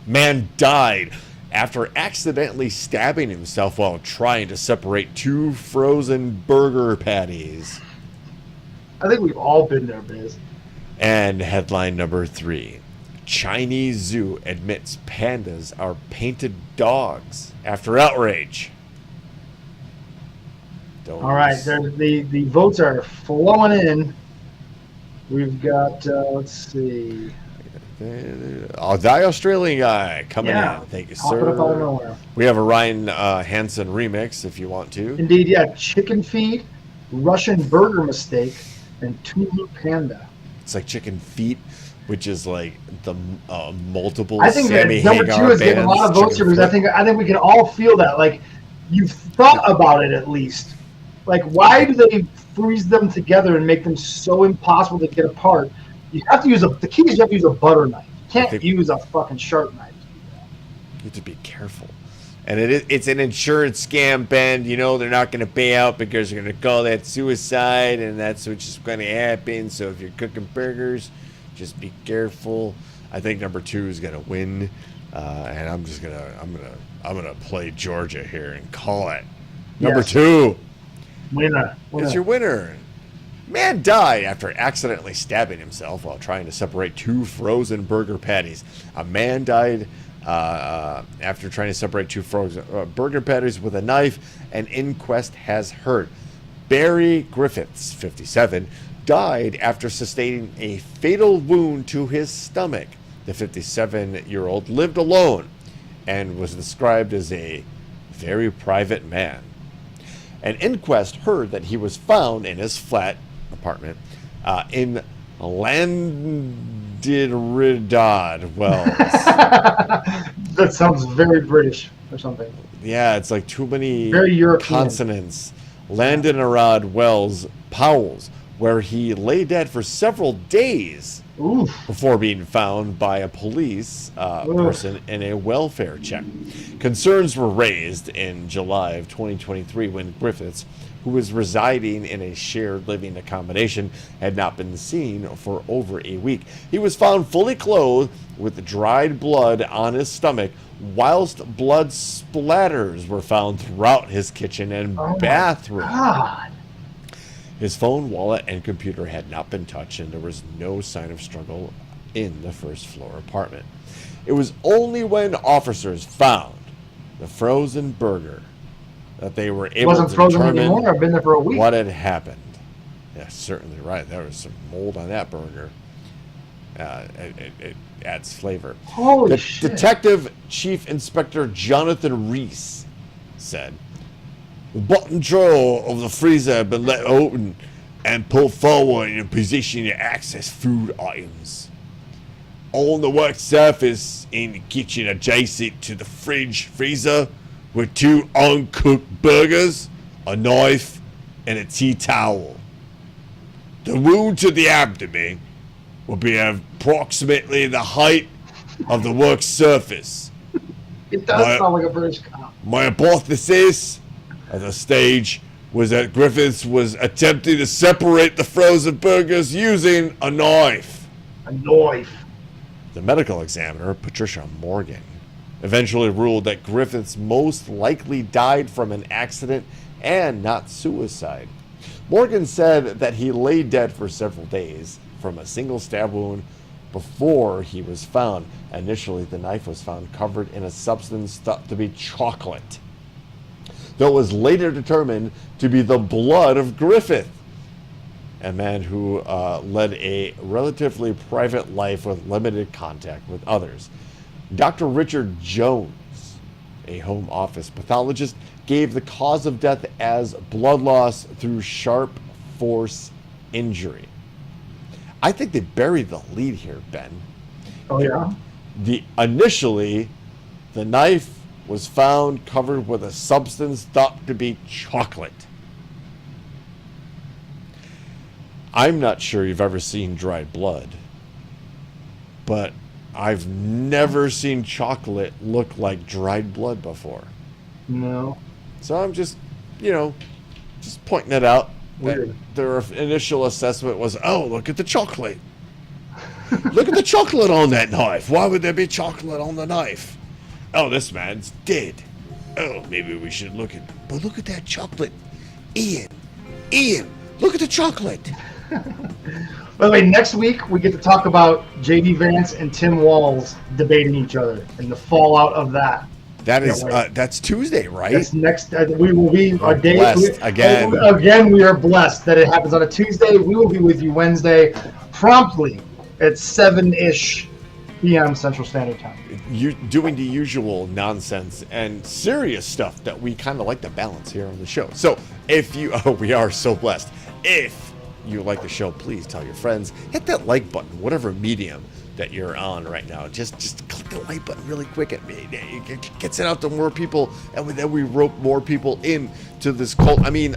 [SPEAKER 2] Man died after accidentally stabbing himself while trying to separate 2 frozen burger patties.
[SPEAKER 4] I think we've all been there, Biz.
[SPEAKER 2] And headline number 3. Chinese zoo admits pandas are painted dogs after outrage.
[SPEAKER 4] All right, the votes are flowing in. We've got, let's see.
[SPEAKER 2] The Australian guy coming in. Thank you,
[SPEAKER 4] Pop it up out of
[SPEAKER 2] sir.
[SPEAKER 4] nowhere.
[SPEAKER 2] We have a Ryan Hansen remix if you want to.
[SPEAKER 4] Indeed, yeah. Chicken feet, Russian burger mistake, and Tulu panda.
[SPEAKER 2] It's like Chicken Feet, which is like the multiple
[SPEAKER 4] I think
[SPEAKER 2] Sammy
[SPEAKER 4] that number
[SPEAKER 2] Hagar
[SPEAKER 4] 2 is getting a lot of votes here because I think we can all feel that. Like, you've thought about it at least. Like, why do they freeze them together and make them so impossible to get apart? You have to use the key is you have to use a butter knife. You can't use a fucking sharp knife.
[SPEAKER 2] You have to be careful. And it's an insurance scam, Ben. You know they're not going to pay out because they're going to call that suicide, and that's what's just going to happen. So if you're cooking burgers, just be careful. I think number 2 is going to win, and I'm gonna play Georgia here and call it. Number 2.
[SPEAKER 4] Winner.
[SPEAKER 2] It's your winner. Man died after accidentally stabbing himself while trying to separate 2 frozen burger patties. A man died after trying to separate 2 frozen burger patties with a knife. An inquest has heard. Barry Griffiths, 57, died after sustaining a fatal wound to his stomach. The 57-year-old lived alone and was described as a very private man. An inquest heard that he was found in his flat apartment in Landiridad Wells.
[SPEAKER 4] That sounds very British or something.
[SPEAKER 2] Yeah, it's like too many
[SPEAKER 4] Very European.
[SPEAKER 2] consonants. Landiridad Wells, Powell's, where he lay dead for several days before being found by a police person in a welfare check. Concerns were raised in July of 2023 when Griffiths, who was residing in a shared living accommodation, had not been seen for over a week. He was found fully clothed with dried blood on his stomach, whilst blood splatters were found throughout his kitchen and bathroom.
[SPEAKER 4] God.
[SPEAKER 2] His phone, wallet, and computer had not been touched, and there was no sign of struggle in the first floor apartment. It was only when officers found the frozen burger that they were able to determine
[SPEAKER 4] anymore. I've been there for a week.
[SPEAKER 2] what had happened. Yeah, certainly right. There was some mold on that burger. It adds flavor.
[SPEAKER 4] Holy shit.
[SPEAKER 2] Detective Chief Inspector Jonathan Reese said, "The bottom drawer of the freezer had been let open and pulled forward in a position to access food items. On the work surface in the kitchen adjacent to the freezer were 2 uncooked burgers, a knife, and a tea towel. The wound to the abdomen will be approximately the height of the work surface.
[SPEAKER 4] It does sound like a British cop.
[SPEAKER 2] My hypothesis at the stage was that Griffiths was attempting to separate the frozen burgers using a knife."
[SPEAKER 4] A knife.
[SPEAKER 2] The medical examiner, Patricia Morgan, eventually ruled that Griffiths most likely died from an accident and not suicide. Morgan said that he lay dead for several days from a single stab wound before he was found. Initially, the knife was found covered in a substance thought to be chocolate, though it was later determined to be the blood of Griffith, a man who led a relatively private life with limited contact with others. Dr. Richard Jones, a home office pathologist, gave the cause of death as blood loss through sharp force injury. I think they buried the lead here, Ben.
[SPEAKER 4] Oh, yeah?
[SPEAKER 2] Initially, the knife was found covered with a substance thought to be chocolate. I'm not sure you've ever seen dried blood, but I've never seen chocolate look like dried blood before.
[SPEAKER 4] No.
[SPEAKER 2] So I'm just, just pointing it out.
[SPEAKER 4] Weird.
[SPEAKER 2] Their initial assessment was, oh, look at the chocolate. Look at the chocolate on that knife. Why would there be chocolate on the knife? oh, this man's dead. Oh, maybe we should look at that chocolate. Ian, look at the chocolate.
[SPEAKER 4] By the way, next week we get to talk about JD Vance and Tim Walz debating each other and the fallout of that.
[SPEAKER 2] That is that's Tuesday, right?
[SPEAKER 4] That's next. We will be our day.
[SPEAKER 2] Again,
[SPEAKER 4] we are blessed that it happens on a Tuesday. We will be with you Wednesday, promptly at 7-ish p.m. Central Standard Time.
[SPEAKER 2] You doing the usual nonsense and serious stuff that we kind of like to balance here on the show. So if you, we are so blessed. If you like the show, please tell your friends. Hit that like button, whatever medium that you're on right now. Just click the like button really quick. It gets it out to more people, and then we rope more people into this cult. I mean,